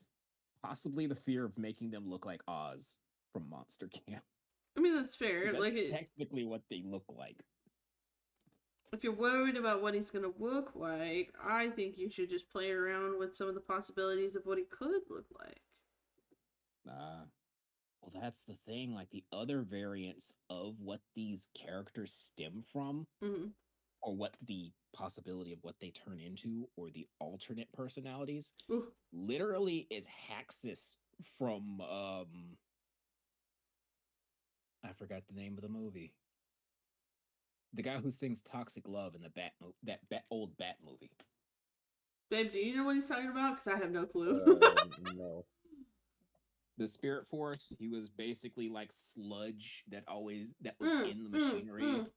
possibly the fear of making them look like Oz from Monster Camp. I mean, that's Because fair. that's Like, technically what they look like. if you're worried about what he's gonna look like, I think you should just play around with some of the possibilities of what he could look like. Well, that's the thing. Like the other variants of what these characters stem from, Mm-hmm. or what the possibility of what they turn into, or the alternate personalities, Ooh. literally is Haxus from I forgot the name of the movie. The guy who sings "Toxic Love" in the old Bat movie. Babe, do you know what he's talking about? Because I have no clue. No. The Spirit Force. He was basically like sludge that was in the machinery. mm.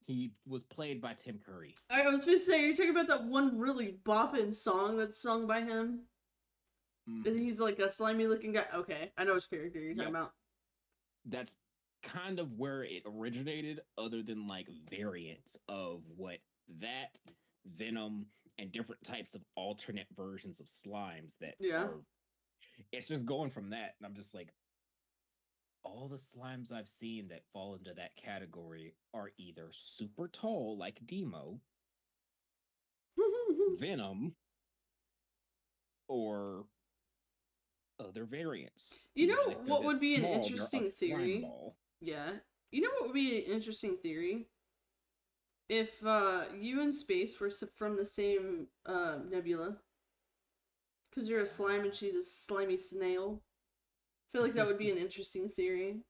He was played by Tim Curry. I was supposed to say, you're talking about that one really bopping song that's sung by him? Mm-hmm. He's like a slimy looking guy. Okay, I know which character you're talking Yep. about. That's kind of where it originated, other than like variants of what that Venom and different types of alternate versions of slimes that Yeah. are. It's just going from that, and I'm just like, all the slimes I've seen that fall into that category are either super tall, like Demo, venom or other variants. You Usually, know if they're what this would be an small, they're a interesting slime theory? ball. Yeah. You know what would be an interesting theory? If you and Space were from the same nebula, because you're a slime and she's a slimy snail. I feel like that would be an interesting theory.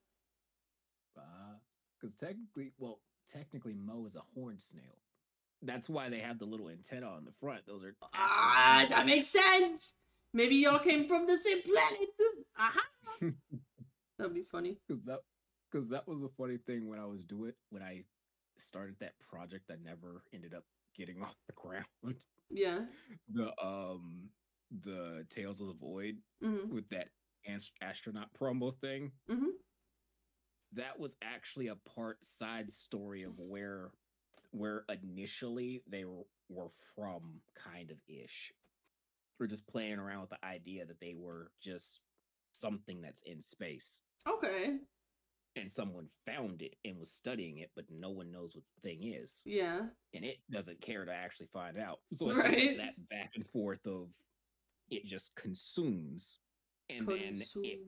Because technically, Mo is a horned snail. That's why they have the little antenna on the front. Those are actual Ah, that horns. makes sense. Maybe y'all came from the same planet. Aha. That'd be funny. Because that was the funny thing when I started that project. I never ended up getting off the ground. Yeah. The Tales of the Void Mhm. with that astronaut promo thing. Mhm. That was actually a part side story of where initially they were from, kind of ish. We're just playing around with the idea that they were just something that's in space. Okay. And someone found it and was studying it, but no one knows what the thing is. Yeah. And it doesn't care to actually find out. So it's just Right. that back and forth of it just consumes. And then it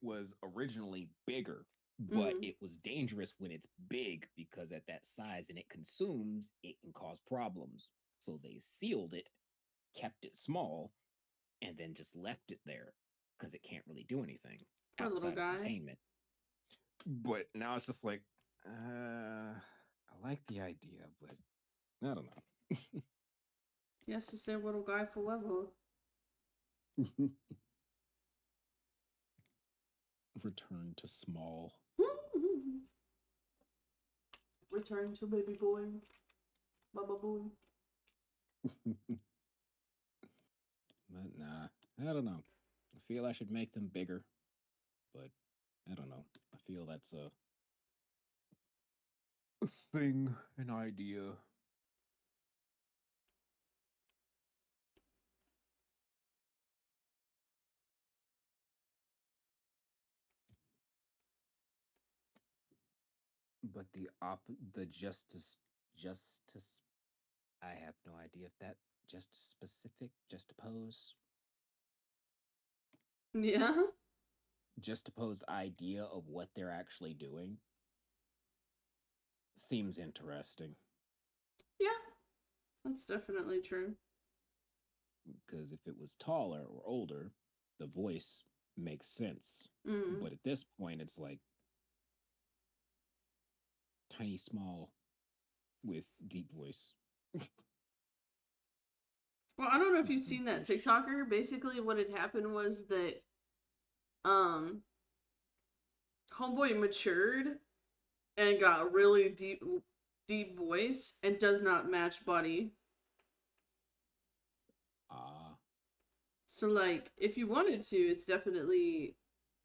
was originally bigger, but Mhm. it was dangerous when it's big because at that size and it consumes, it can cause problems. So they sealed it, kept it small, and then just left it there because it can't really do anything Poor little outside of guy. containment. But now it's just like, I like the idea, but I don't know. He has to stay little guy forever. Return to small. Return to baby boy. Baba boy. But nah, I don't know. I feel I should make them bigger, but I don't know. I feel that's a thing, an idea. But the justice, I have no idea if that just specific, just oppose, Yeah. just opposed idea of what they're actually doing seems interesting. Yeah. That's definitely true. Because if it was taller or older, the voice makes sense. Mm. But at this point, it's like tiny, small with deep voice. Well, I don't know if Not you've seen that deep-ish. TikToker. Basically, what had happened was that um Homeboy matured and got a really deep voice and does not match body. Ah, So like if you wanted to, it's definitely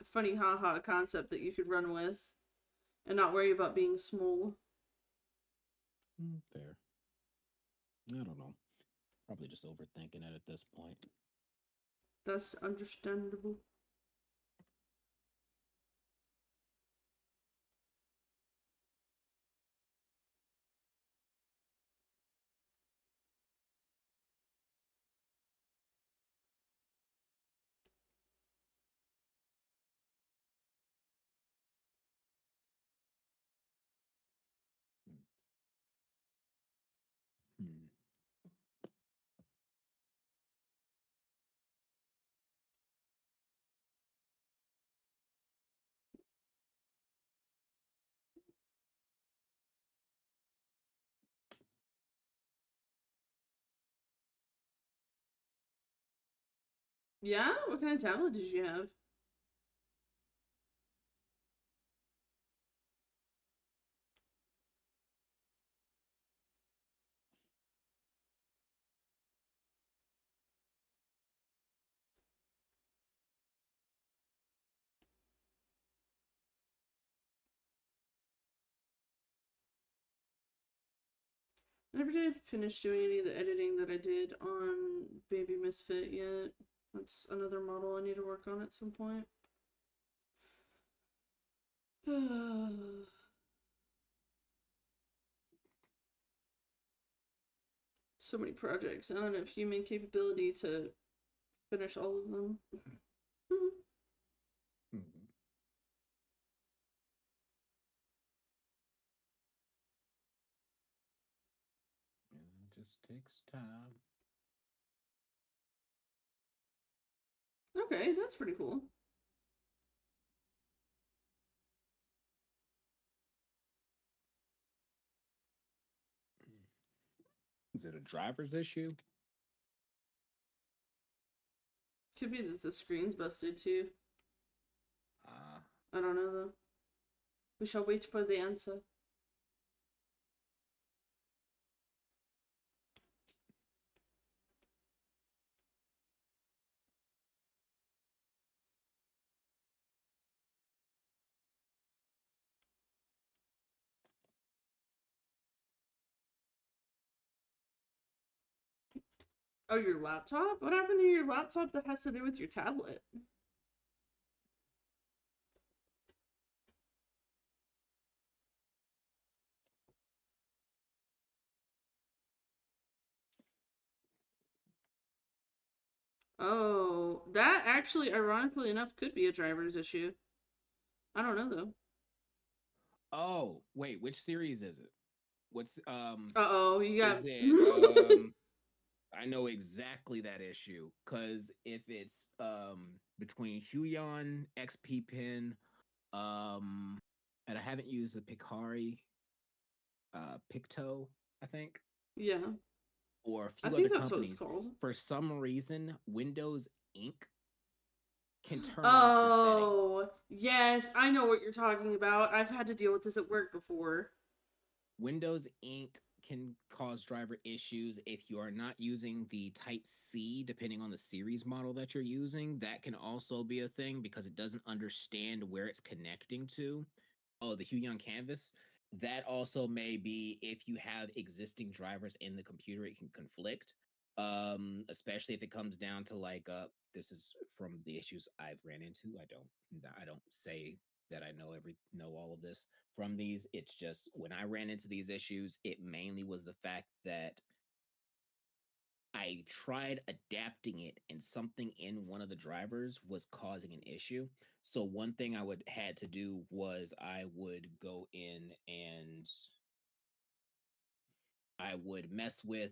a funny haha concept that you could run with and not worry about being small. fair. I don't know. Probably just overthinking it at this point. That's understandable. Hmm. Yeah? What kind of tablet did you have? I never did finish doing any of the editing that I did on Baby Misfit yet. That's another model I need to work on at some point. So many projects. I don't have human capability to finish all of them. Mhm. It just takes time. Okay, that's pretty cool. Is it a driver's issue? Could be that the screen's busted too. Uh, I don't know though. We shall wait for the answer. Oh, your laptop? What happened to your laptop that has to do with your tablet? Oh, that actually, ironically enough, could be a driver's issue. I don't know though. oh, wait, which series is it? What's Oh, you got. is it I know exactly that issue cuz if it's between Huion XP pin and I haven't used the Picari Picto, I think, Yeah, or a I few other think that's what it's companies, called. for some reason Windows Ink can turn off your setting. Oh, yes, I know what you're talking about. I've had to deal with this at work before. Windows Ink can cause driver issues if you are not using the Type C, depending on the series model that you're using. That can also be a thing because it doesn't understand where it's connecting to. Oh, the Huion Canvas. That also may be if you have existing drivers in the computer, it can conflict. Especially if it comes down to like this is from the issues I've ran into. I don't say that I know all of this from these. It's just when I ran into these issues, it mainly was the fact that I tried adapting it and something in one of the drivers was causing an issue. So one thing I would had to do was I would go in and I would mess with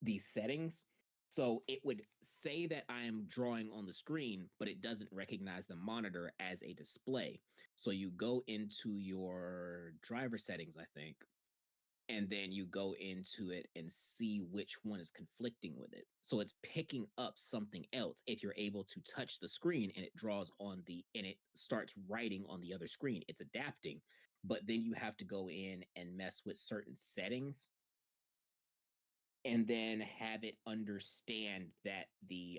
these settings. So it would say that I am drawing on the screen, but it doesn't recognize the monitor as a display. So you go into your driver settings, I think, and then you go into it and see which one is conflicting with it. So it's picking up something else if you're able to touch the screen and it draws on and it starts writing on the other screen. It's adapting, but then you have to go in and mess with certain settings and then have it understand that the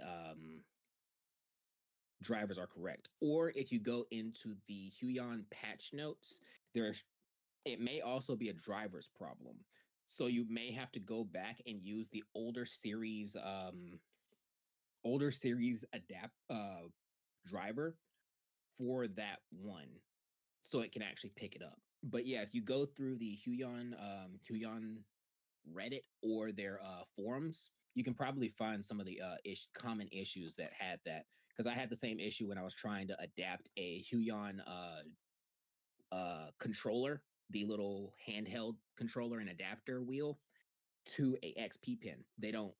drivers are correct. Or if you go into the Huion patch notes, there's it may also be a driver's problem. So you may have to go back and use the older series adapt driver for that one so it can actually pick it up. But yeah, if you go through the Huion Reddit or their forums, you can probably find some of the common issues that had that, because I had the same issue when I was trying to adapt a Huion controller, the little handheld controller and adapter wheel, to a XP pin.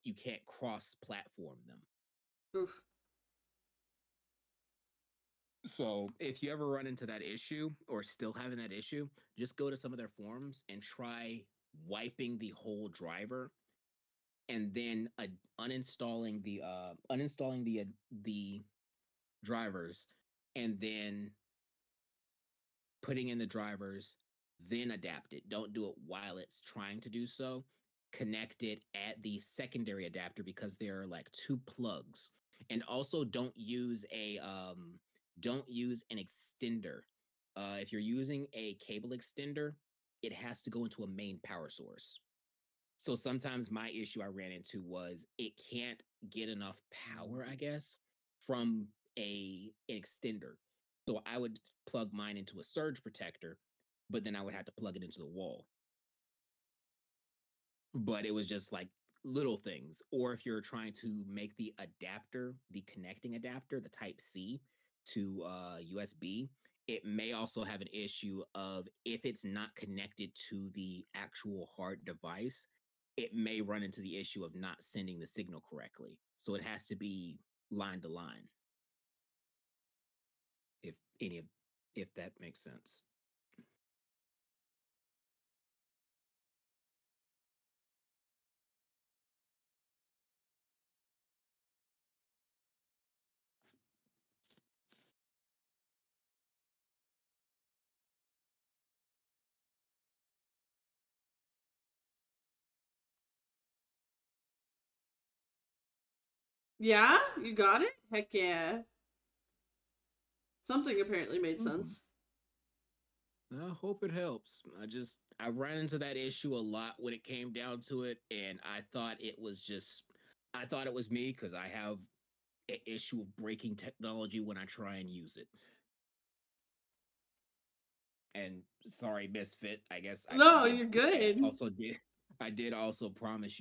You can't cross platform them. Oof. So if you ever run into that issue or still having that issue, just go to some of their forums and try wiping the whole driver and then uninstalling the drivers and then putting in the drivers, then adapt it. Don't do it while it's trying to do so. Connect it at the secondary adapter because there are like two plugs. And also don't use an extender. If you're using a cable extender, it has to go into a main power source. So sometimes my issue I ran into was it can't get enough power, I guess, from an extender. So I would plug mine into a surge protector, but then I would have to plug it into the wall. But it was just like little things, or if you're trying to make the adapter, the connecting adapter, the Type C to USB, it may also have an issue of if it's not connected to the actual hard device, it may run into the issue of not sending the signal correctly. So it has to be line to line. If any of if that makes sense. Yeah, you got it. Heck yeah. Something apparently made Mhm. sense. I hope it helps. I ran into that issue a lot when it came down to it, and I thought it was me because I have an issue of breaking technology when I try and use it. And sorry, Misfit. I guess No, you're good. I did also promise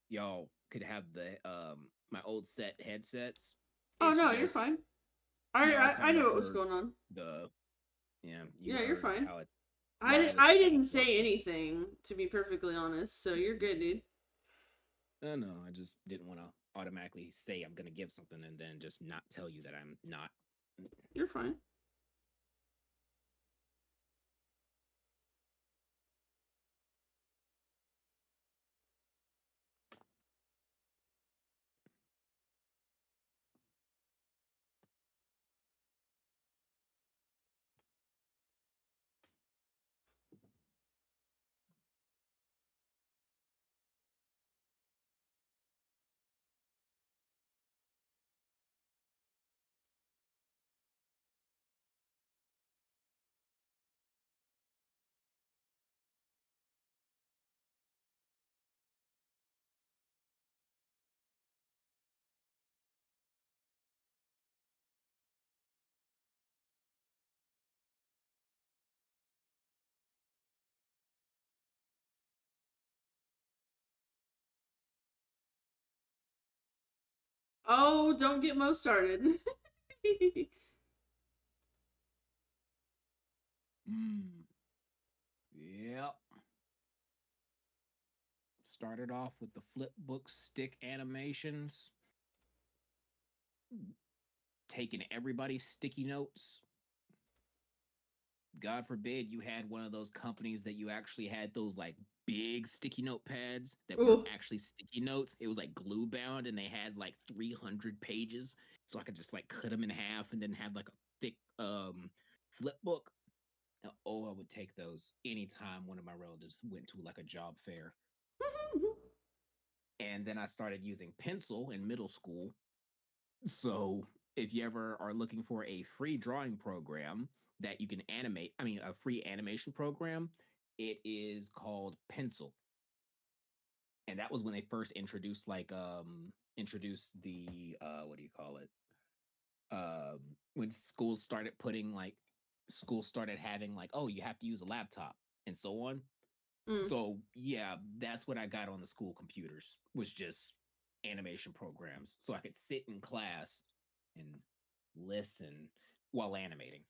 y'all could have the my old set headsets. Oh It's no, you're just fine. I, y'all I kind knew of what was heard going on. the you Yeah, you're heard fine. how it's I wireless ain't didn't say working. anything, to be perfectly honest, so you're good, dude. No, I just didn't want to automatically say I'm gonna give something and then just not tell you that I'm not. You're fine. Oh, don't get Mo started. Mm, yep. Started off with the flip book stick animations, taking everybody's sticky notes. God forbid you had one of those companies that you actually had those like big sticky note pads that weren't Ooh. actually sticky notes. It was like glue bound and they had like 300 pages. So I could just like cut them in half and then have like a thick flip book. Oh, I would take those anytime one of my relatives went to like a job fair. And then I started using pencil in middle school. So if you ever are looking for a free drawing program that you can animate, I mean, a free animation program, it is called Pencil. And that was when they first introduced the what do you call it? When schools started having like, oh, you have to use a laptop and so on. Mm. So yeah, that's what I got on the school computers was just animation programs. So I could sit in class and listen while animating.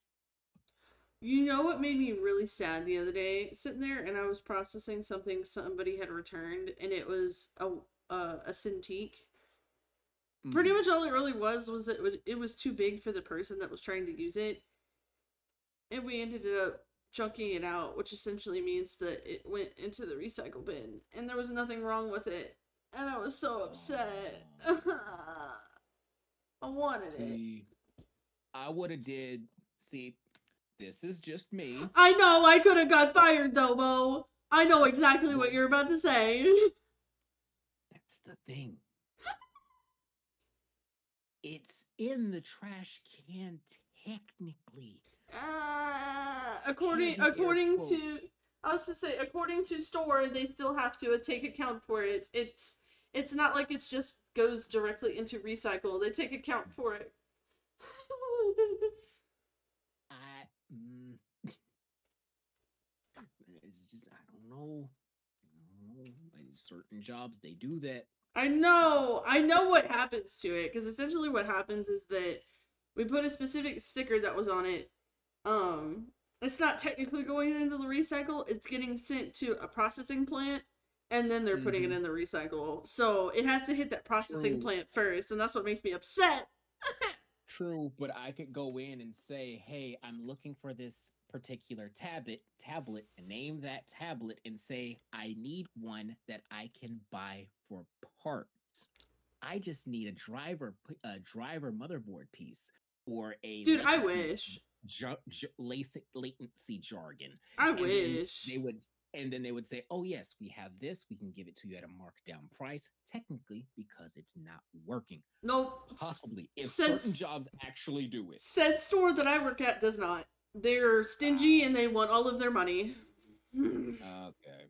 You know what made me really sad the other day? Sitting there and I was processing something somebody had returned, and it was a Cintiq. Pretty Mm-hmm. much all it really was that it was too big for the person that was trying to use it, and we ended up chunking it out, which essentially means that it went into the recycle bin, and there was nothing wrong with it, and I was so upset. I wanted it. See, I would have did. See, this is just me. I know I could have got fired though, Mo. I know exactly what Well, you're about to say. that's the thing. It's in the trash can technically. According Heavy air according quote. to I was just say according to store, they still have to take account for it. It's not like it's just goes directly into recycle. They take account for it. I it's just I don't know. Like certain jobs, they do that. I know what happens to it, because essentially what happens is that we put a specific sticker that was on it. Um, it's not technically going into the recycle; it's getting sent to a processing plant, and then they're putting it Mm-hmm. in the recycle. So it has to hit that processing True. plant first, and that's what makes me upset. True, but I could go in and say, "Hey, I'm looking for this particular tablet, and name that tablet and say I need one that I can buy for parts. I just need a driver motherboard piece or a Dude, I wish. latency jargon." I And then wish. they would say, "Oh yes, we have this. We can give it to you at a markdown price, technically because it's not working." Nope. Possibly, if Said certain jobs actually do it. said store that I work at does not. They're stingy and Wow. they want all of their money. Okay.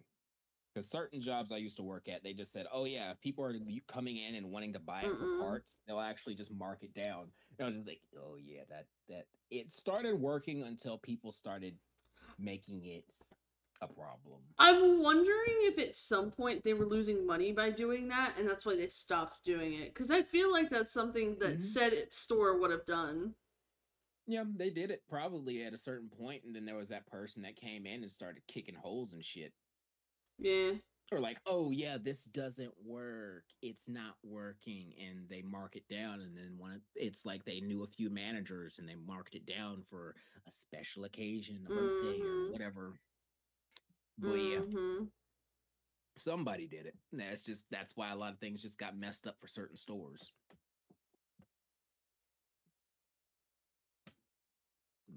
Because certain jobs I used to work at, they just said, "Oh yeah, if people are coming in and wanting to buy it for Mm-mm. parts, they'll actually just mark it down." And I was just like, "Oh yeah, that." It started working until people started making it a problem. I'm wondering if at some point they were losing money by doing that, and that's why they stopped doing it. Because I feel like that's something that Hmm. said its store would have done. Yeah, they did it probably at a certain point, and then there was that person that came in and started kicking holes and shit. Yeah. Or like, "Oh yeah, this doesn't work, it's not working," and they mark it down, and then it's like they knew a few managers and they marked it down for a special occasion, a birthday or Mm-hmm. whatever. But yeah, Mm-hmm. somebody did it. That's why a lot of things just got messed up for certain stores.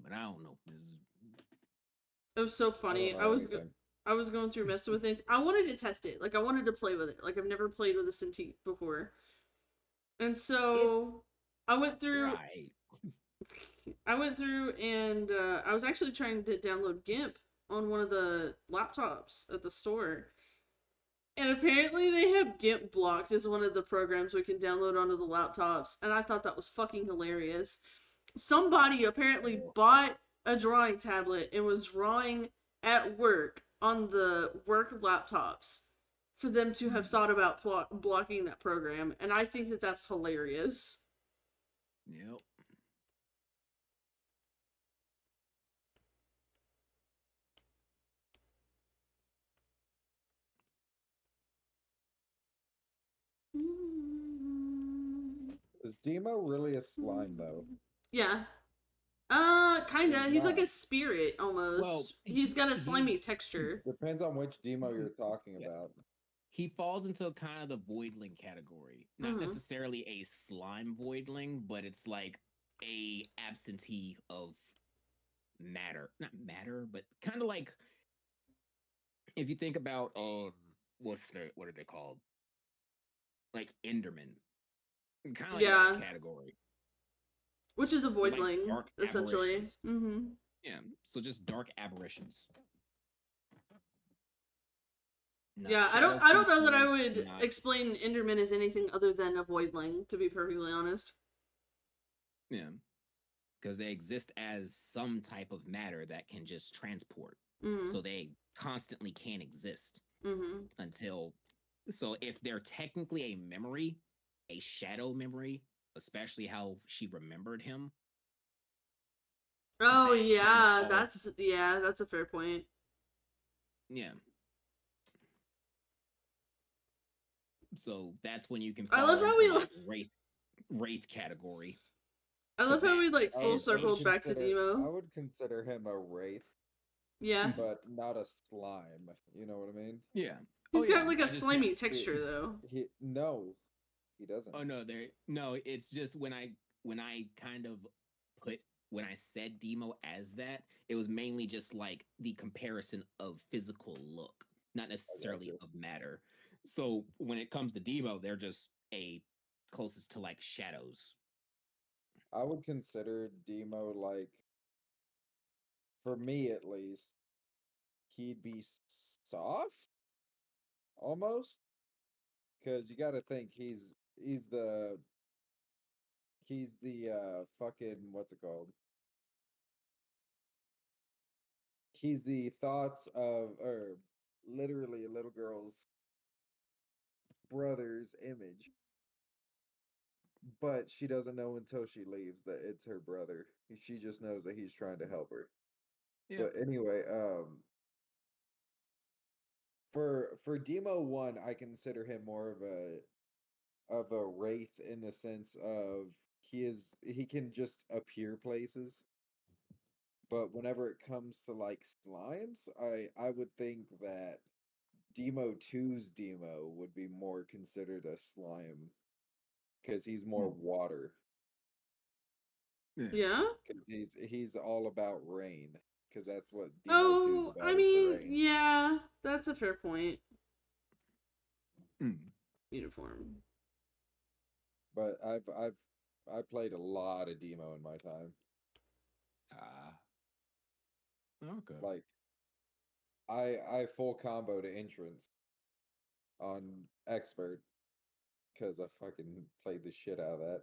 But I don't know. It was so I don't funny. know anything. I was going through messing with it. I wanted to test it. Like I wanted to play with it. Like I've never played with a Cintiq before. And It's so I went they're through alright. I went through and I was actually trying to download GIMP on one of the laptops at the store. And apparently they have GIMP blocked as one of the programs we can download onto the laptops. And I thought that was fucking hilarious. Somebody apparently Oh, bought a drawing tablet and was drawing at work on the work laptops for them to have hmm. thought about blocking that program. And I think that that's hilarious. Yep. Is Demo really a slime though? Yeah. Kinda. He's He's like a not. spirit Well, almost. He's got a slimy he's texture. Depends on which Demo you're talking yeah, about. he falls into kind of the voidling category. Not Mm-hmm. necessarily a slime voidling, but it's like a absentee of matter. Not matter, but kind of like if you think about what are they called? Like Enderman. Kind of like that Yeah. category. Which is a They're like voidling, dark essentially. aberrations. Mm-hmm. Yeah. So just dark aberrations. Not Yeah, shadow I don't know that I creatures, would not explain Enderman as anything other than a voidling, to be perfectly honest. yeah. Because they exist as some type of matter that can just transport. Mm-hmm. So they constantly can exist Mm-hmm. until. So if they're technically a memory, a shadow memory, especially how she remembered him, Oh that kind of yeah, falls. that's a fair point. Yeah. So that's when you can I love fall how into we like wraith category. I Because love how that we like I full would I is a would circled back to consider I Demo. would consider him a wraith, Yeah. but not a slime. You know what I mean? yeah. Oh He's yeah. got like a I just meant slimy He texture though. he no, he doesn't. oh no, there no, it's just when I kind of put when I said demo as that, it was mainly just like the comparison of physical look, not I got necessarily you. of matter. So when it comes to demo, they're just a closest to like shadows. I would consider Demo like, for me at least, he'd be soft almost, because you got to think he's the fucking what's it called? He's the thoughts of, or literally a little girl's brother's image, but she doesn't know until she leaves that it's her brother. She just knows that he's trying to help her. Yeah. But anyway, for Demo 1, I consider him more of a wraith in the sense of he can just appear places. But whenever it comes to like slimes, I would think that Demo 2's Demo would be more considered a slime because he's more Hmm. water. Yeah. Yeah. Because he's all about rain. Because that's what Demo 2 is Oh, I about, is the mean, rain. yeah, that's a fair point. Hmm. Uniform. But I played a lot of Demo in my time. Ah. Okay. Like I full combo to entrance on expert because I fucking played the shit out of that.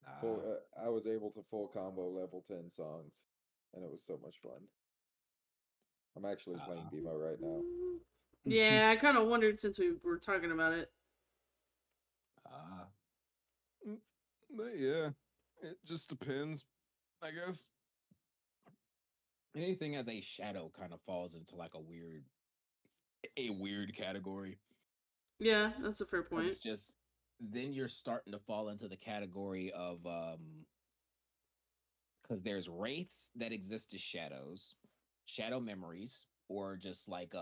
Ah. I was able to full combo level 10 songs, and it was so much fun. I'm actually playing Ah. Demo right now. Yeah, I kind of wondered since we were talking about it. Ah. Mm, But yeah, it just depends, I guess. Anything as a shadow kind of falls into like a weird category. Yeah, that's a fair Because point. it's just then you're starting to fall into the category of because there's wraiths that exist as shadows, shadow memories, or just like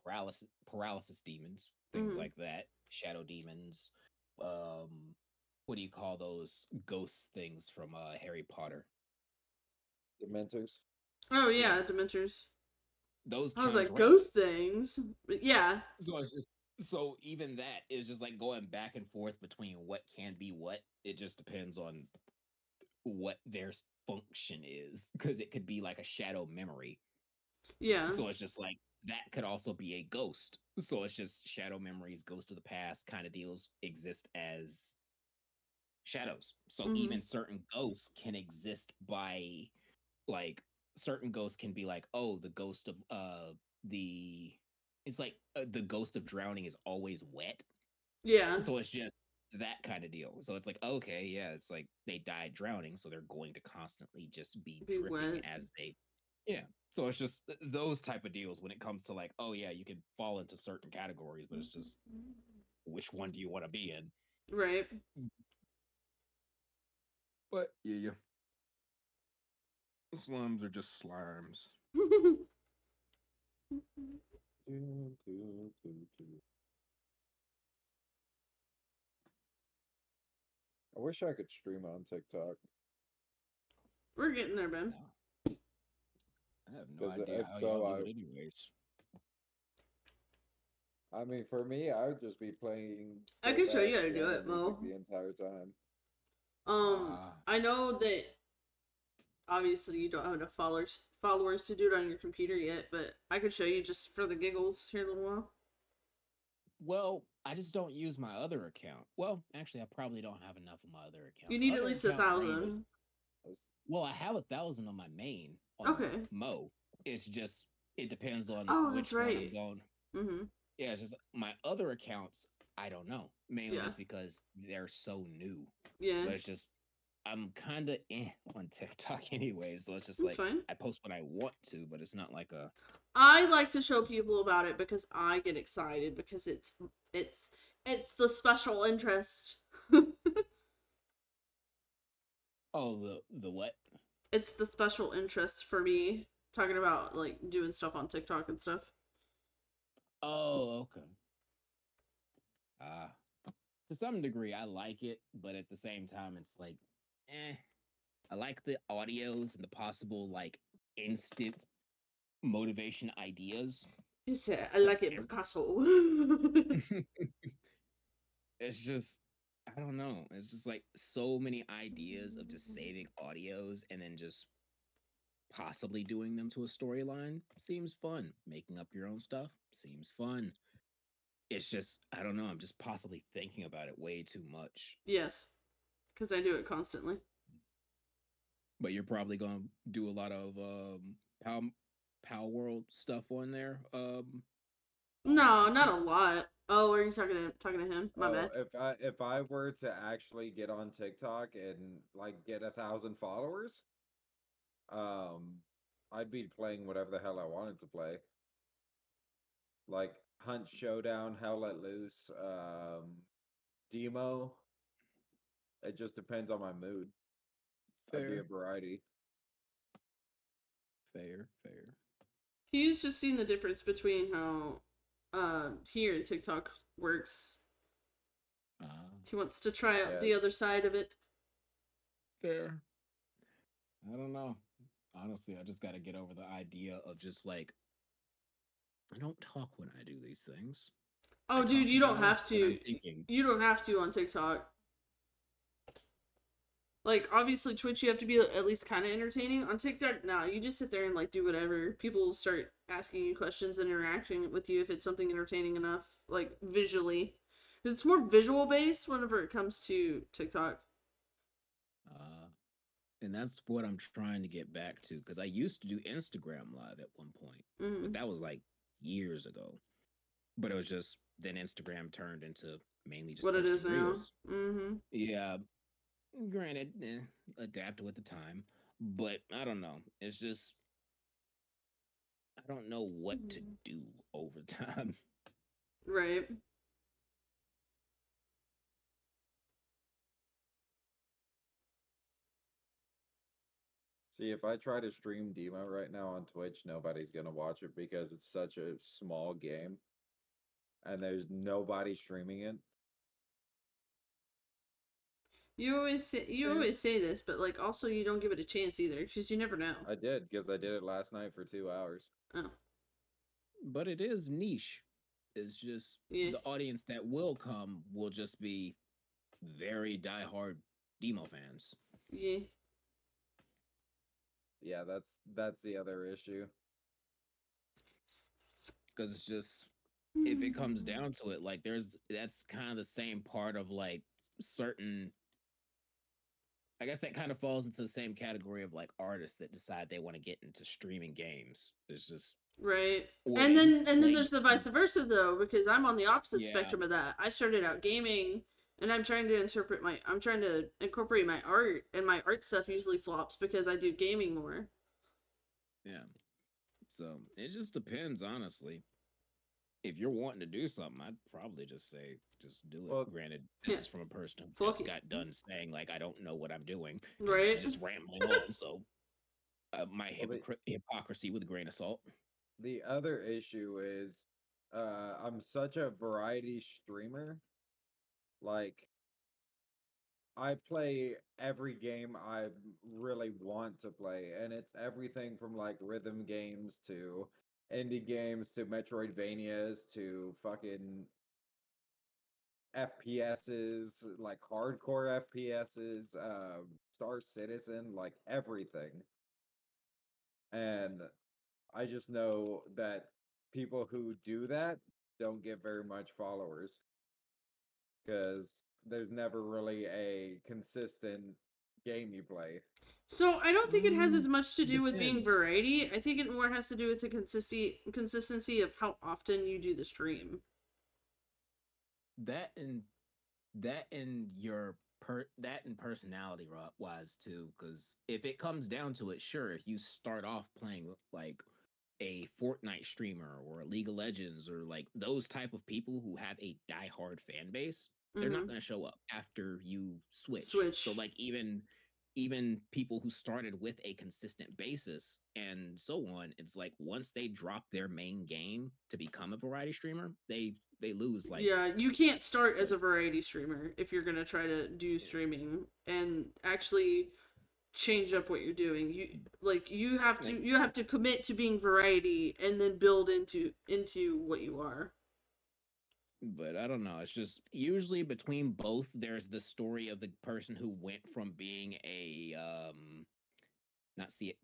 paralysis demons, things Hmm. like that, shadow demons. What do you call those ghost things from Harry Potter? Dementors. Oh Yeah, yeah, Dementors. those I was count as like ghost wraiths. things, but yeah, So it's just so even that is just like going back and forth between what can be what. It just depends on what their function is because it could be like a shadow memory. yeah, So it's just like that could also be a ghost. So it's just shadow memories, ghost of the past kind of deals exist as shadows. So hmm, even certain ghosts can exist by like certain ghosts can be like, oh, the ghost of the it's like the ghost of drowning is always wet. yeah. So it's just that kind of deal. So it's like, okay, yeah, it's like they died drowning, so they're going to constantly just be Be dripping wet. as they yeah. So it's just those type of deals when it comes to like, oh yeah, you can fall into certain categories, but it's just which one do you want to be in? Right. But yeah, slimes are just slimes. Do, do, do, do. I wish I could stream on TikTok We're getting there, Ben. No, I have no because idea if how y'all so, do it anyways. I mean, for me, I would just be playing I dope could show you ass how to do piano it, music Mo. the entire time. Ah, I know that obviously you don't have enough followers to do it on your computer yet, but I could show you just for the giggles here in a little while. well, I just don't use my other account. Well, actually, I probably don't have enough of my other You account. My need at other least a account ranges. thousand. That's- Well, I have 1,000 on my main on Okay. Mo. It's just it depends on Oh, that's which one I'm right. going. Mm-hmm. Yeah, it's just my other accounts. I don't know, mainly Yeah. just because they're so new. Yeah. But it's just I'm kind of on TikTok anyway, so it's just That's like fine. I post when I want to, but it's not like a I like to show people about it because I get excited because it's it's the special interest. oh the what? It's the special interest for me talking about like doing stuff on TikTok and stuff. Oh, okay. Ah, to some degree, I like it, but at the same time, it's like, eh. I like the audios and the possible like instant motivation ideas. He said, "I But like it, Picasso." it's just, I don't know. It's just like so many ideas of just saving audios and then just possibly doing them to a storyline seems fun. Making up your own stuff seems fun. It's just, I don't know. I'm just possibly thinking about it way too much. Yes, because I do it constantly. But you're probably gonna do a lot of Pow World stuff on there. No, not a TikTok. lot. Oh, are you talking to him? My Oh, bad. if I were to actually get on TikTok and like get 1,000 followers, um, I'd be playing whatever the hell I wanted to play. Like Hunt Showdown, Hell Let Loose, Demo. It just depends on my mood. I'd be a Fair, variety. fair, fair. He's just seen the difference between how here in TikTok works. Uh, He wants to try out Yeah. the other side of it. fair. I don't know. Honestly, I just got to get over the idea of just like I don't talk when I do these things. I Oh, dude, talk you don't about them have when I'm to. thinking. You don't have to on TikTok. Like, obviously, Twitch, you have to be at least kind of entertaining. On TikTok, nah, you just sit there and, like, do whatever. People will start asking you questions and interacting with you if it's something entertaining enough, like, visually. Because it's more visual based whenever it comes to TikTok. Uh, and that's what I'm trying to get back to because I used to do Instagram live at one point, but Mm-hmm. that was like years ago. But it was just then Instagram turned into mainly just What it is posting now. reels. Mm-hmm. Yeah, granted, adapt with the time, but I don't know. It's just I don't know what to do over time. Right. See, if I try to stream Demo right now on Twitch, nobody's gonna watch it because it's such a small game and there's nobody streaming it. You Fair. always say this, but like also you don't give it a chance either because you never know. I did because I did it last night for 2 hours. Oh, But it is niche. It's just yeah, the audience that will come will just be very diehard Demo fans. yeah. Yeah, that's the other issue. Because it's just if it comes down to it, like there's that's kind of the same part of like certain I guess that kind of falls into the same category of like artists that decide they want to get into streaming games. It's just Right. or And they then play there's the vice games. versa though, because I'm on the opposite Yeah, spectrum of that. I started out gaming and I'm trying to incorporate my art and my art stuff usually flops because I do gaming more. yeah. So it just depends, honestly. If you're wanting to do something, I'd probably just say just do it. Well, Granted, this Yeah. is from a person who Fuck just it. got done saying like I don't know what I'm doing and Right? just rambling on. So my well, hypocrisy with a grain of salt. the other issue is, I'm such a variety streamer. Like, I play every game I really want to play, and it's everything from like rhythm games to indie games to Metroidvanias to fucking FPSs, like hardcore FPSs, Star Citizen, like everything. And I just know that people who do that don't get very much followers because there's never really a consistent game you play. So I don't think it has Mm, as much to it do with being depends. variety. I think it more has to do with the consistency of how often you do the stream. That and your that and personality wise too. Because if it comes down to it, sure, if you start off playing like a Fortnite streamer or a League of Legends or like those type of people who have a diehard fan base, they're not Mm-hmm. going to show up after you switch. So Switch. like even people who started with a consistent basis and so on, it's like once they drop their main game to become a variety streamer, they lose like Yeah, you can't start as what a variety streamer if you're gonna try to do yeah, streaming and actually change up what you're doing. like You have to commit to being variety and then build into what you are. but I don't know. It's just usually between both, there's the story of the person who went from being a not see it.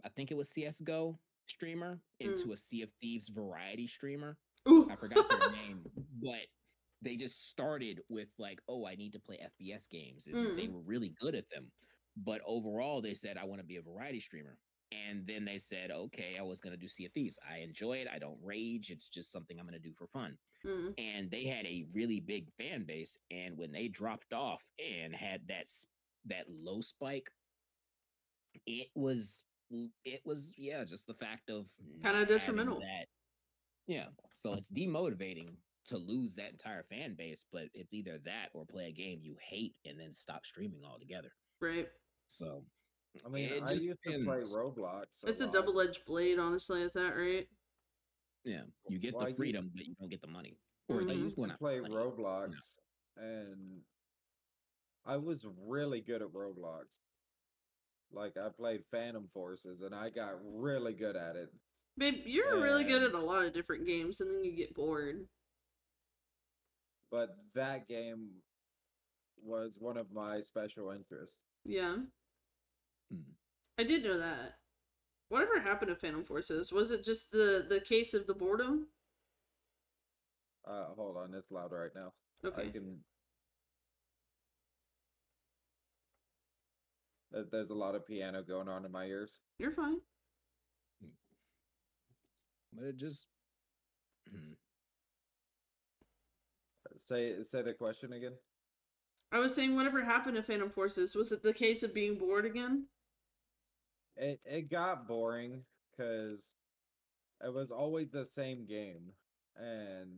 I think it was CS:GO streamer Mm. into a Sea of Thieves variety streamer. Ooh. I forgot their name, but they just started with like, oh, I need to play FPS games, and they Mm. were really good at them. But overall, they said, I want to be a variety streamer. And then they said, okay, I was gonna do Sea of Thieves. I enjoy it. I don't rage. It's just something I'm gonna do for fun. Mm. And they had a really big fan base. And when they dropped off and had that low spike, it was yeah, just the fact of Kind not of having detrimental. that. Yeah, so it's demotivating to lose that entire fan base, but it's either that or play a game you hate and then stop streaming altogether. Right. So I mean, it I just used to play depends. Roblox a It's a lot. double-edged blade, honestly, at that, right? Yeah, you get Well, the I used freedom, but you don't get the money, or I the Mm-hmm. used well, to not play money. Roblox, and I was really good at Roblox. Like I played Phantom Forces, and I got really good at it. Babe, you're really good And at a lot of different games, and then you get bored. but that game was one of my special interests. Yeah, Mm. I did know that. Whatever happened to Phantom Forces? Was it just the case of the boredom? Hold on, it's loud right now. I Okay, can. There's a lot of piano going on in my ears. you're fine. Mm. But it just mm. Say the question again. I was saying, whatever happened to Phantom Forces? Was it the case of being bored again? It got boring because it was always the same game, and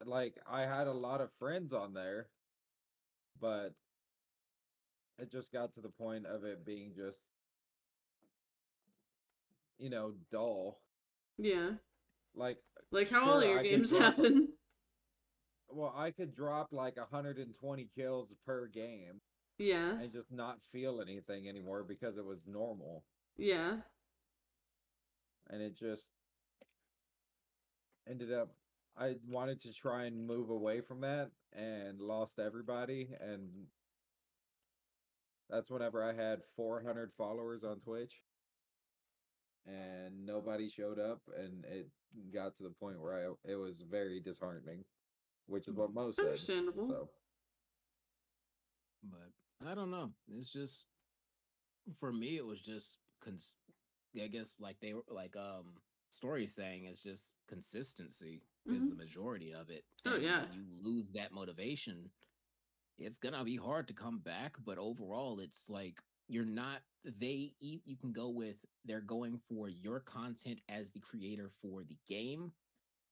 like I had a lot of friends on there, but it just got to the point of it being just dull. Yeah. Like Like how all sure, your I could games drop. happen. Well, I could drop like 120 kills per game Yeah. and just not feel anything anymore because it was normal, Yeah. and it just ended up. I wanted to try and move away from that and lost everybody, and that's whenever I had 400 followers on Twitch and nobody showed up, and it got to the point where it was very disheartening, which is what Mo said. Understandable. So But I don't know. It's just for me. It was just I guess like they were like story saying is just consistency is the Hmm. majority of it, Oh and yeah. when you lose that motivation, it's gonna be hard to come back. But overall, it's like you're not. You can go with they're going for your content as the creator for the game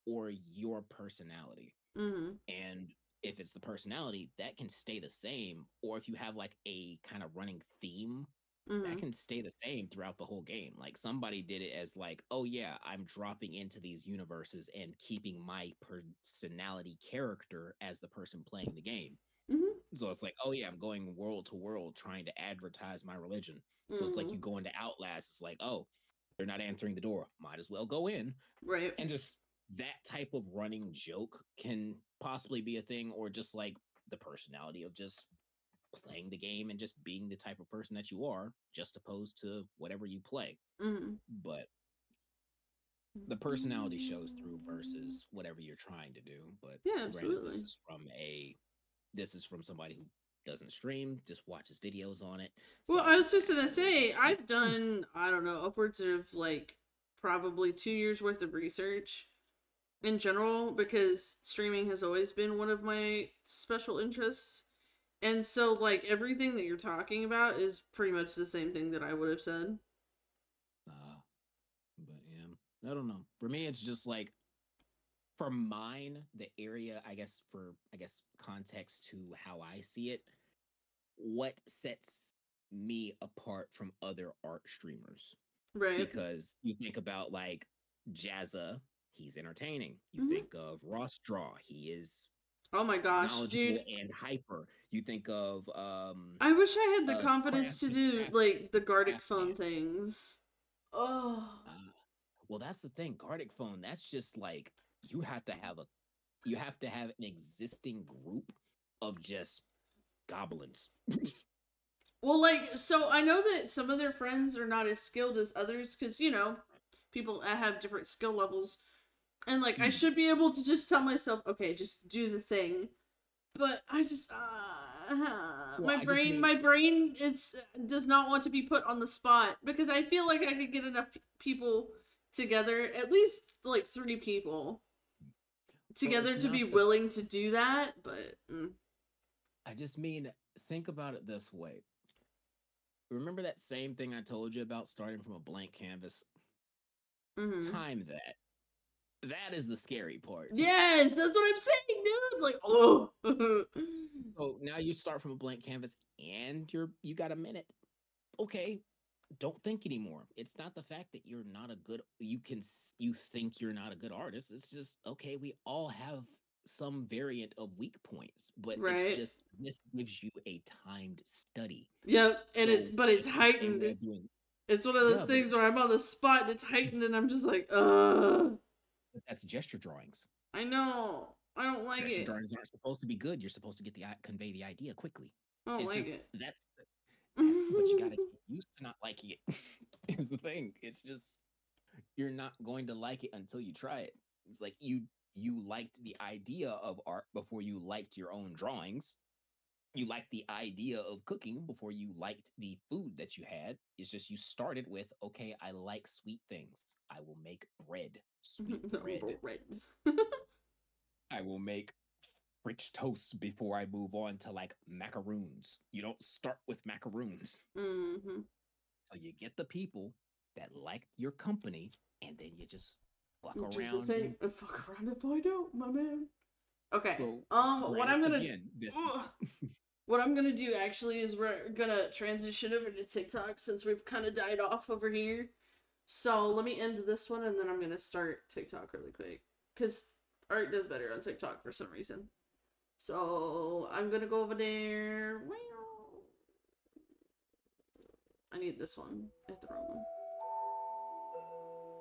or your personality. Hmm. And if it's the personality, that can stay the same. Or if you have like a kind of running theme, that Hmm. can stay the same throughout the whole game. Like somebody did it as like, oh yeah, I'm dropping into these universes and keeping my personality character as the person playing the game. Hmm. So it's like, oh yeah, I'm going world to world trying to advertise my religion. So it's like Hmm. you go into Outlast, it's like, oh, they're not answering the door. Might as well go in, Right. and just that type of running joke can possibly be a thing, or just like the personality of just playing the game and just being the type of person that you are, just opposed to whatever you play. Hmm. But the personality shows through versus whatever you're trying to do. But Yeah, granted, absolutely. this is from somebody who doesn't stream, just watches videos on it. Well, So I was just I gonna don't really say, know. I've done, I don't know, upwards of like probably 2 years worth of research in general because streaming has always been one of my special interests. And so, like, everything that you're talking about is pretty much the same thing that I would have said. But yeah, I don't know. For me, it's just like for mine, the area, I guess context to how I see it, what sets me apart from other art streamers? Right. Because you think about like Jazza, he's entertaining. You Hmm. think of Ross Draw, he is Oh my gosh, knowledgeable dude. and hyper. You think of I wish I had the confidence to Craftsman, do, like, the Gardic Craftman. phone things. Oh. Uh, well, that's the thing. Gardic phone. That's just like you have to have an existing group of just goblins. Well, like, so I know that some of their friends are not as skilled as others because, people have different skill levels. And, like, I Mm. should be able to just tell myself, okay, just do the thing. But I just, Well, my I just brain, mean, my brain is does not want to be put on the spot because I feel like I could get enough people together, at least like 3 people well, together it's to not be the. willing to do that. But I just mean, think about it this way. Remember that same thing I told you about starting from a blank canvas? mm-hmm. Time that. That is the scary part. Yes, that's what I'm saying, dude. Like, oh, So now you start from a blank canvas and you got a minute. Okay, don't think anymore. It's not the fact that you're not a good you think you're not a good artist. It's just okay, we all have some variant of weak points, but it's right. just this gives you a timed study. Yep, and So it's it's the same way heightened. of doing. It's one of those Yeah, things where I'm on the spot and it's heightened, and I'm just like, but that's gesture drawings. I know, I don't like Gesture it. drawings aren't supposed to be good. You're supposed to get the convey the idea quickly. I don't It's like just it. but you gotta get used to not liking it. Is the thing. It's just you're not going to like it until you try it. It's like you liked the idea of art before you liked your own drawings. You liked the idea of cooking before you liked the food that you had. It's just you started with, okay, I like sweet things. I will make bread, sweet bread. Red. I will make French toast before I move on to like macaroons. You don't start with macaroons. Mm-hmm. So you get the people that like your company and then you just fuck Which is the around thing. and Fuck around and find out, my man. Okay. so What granted I'm gonna again, this is ugh, just what I'm gonna do actually is we're gonna transition over to TikTok since we've kind of died off over here. So let me end this one and then I'm gonna start TikTok really quick because art does better on TikTok for some reason. So I'm gonna go over there. I need this one. I hit the wrong one.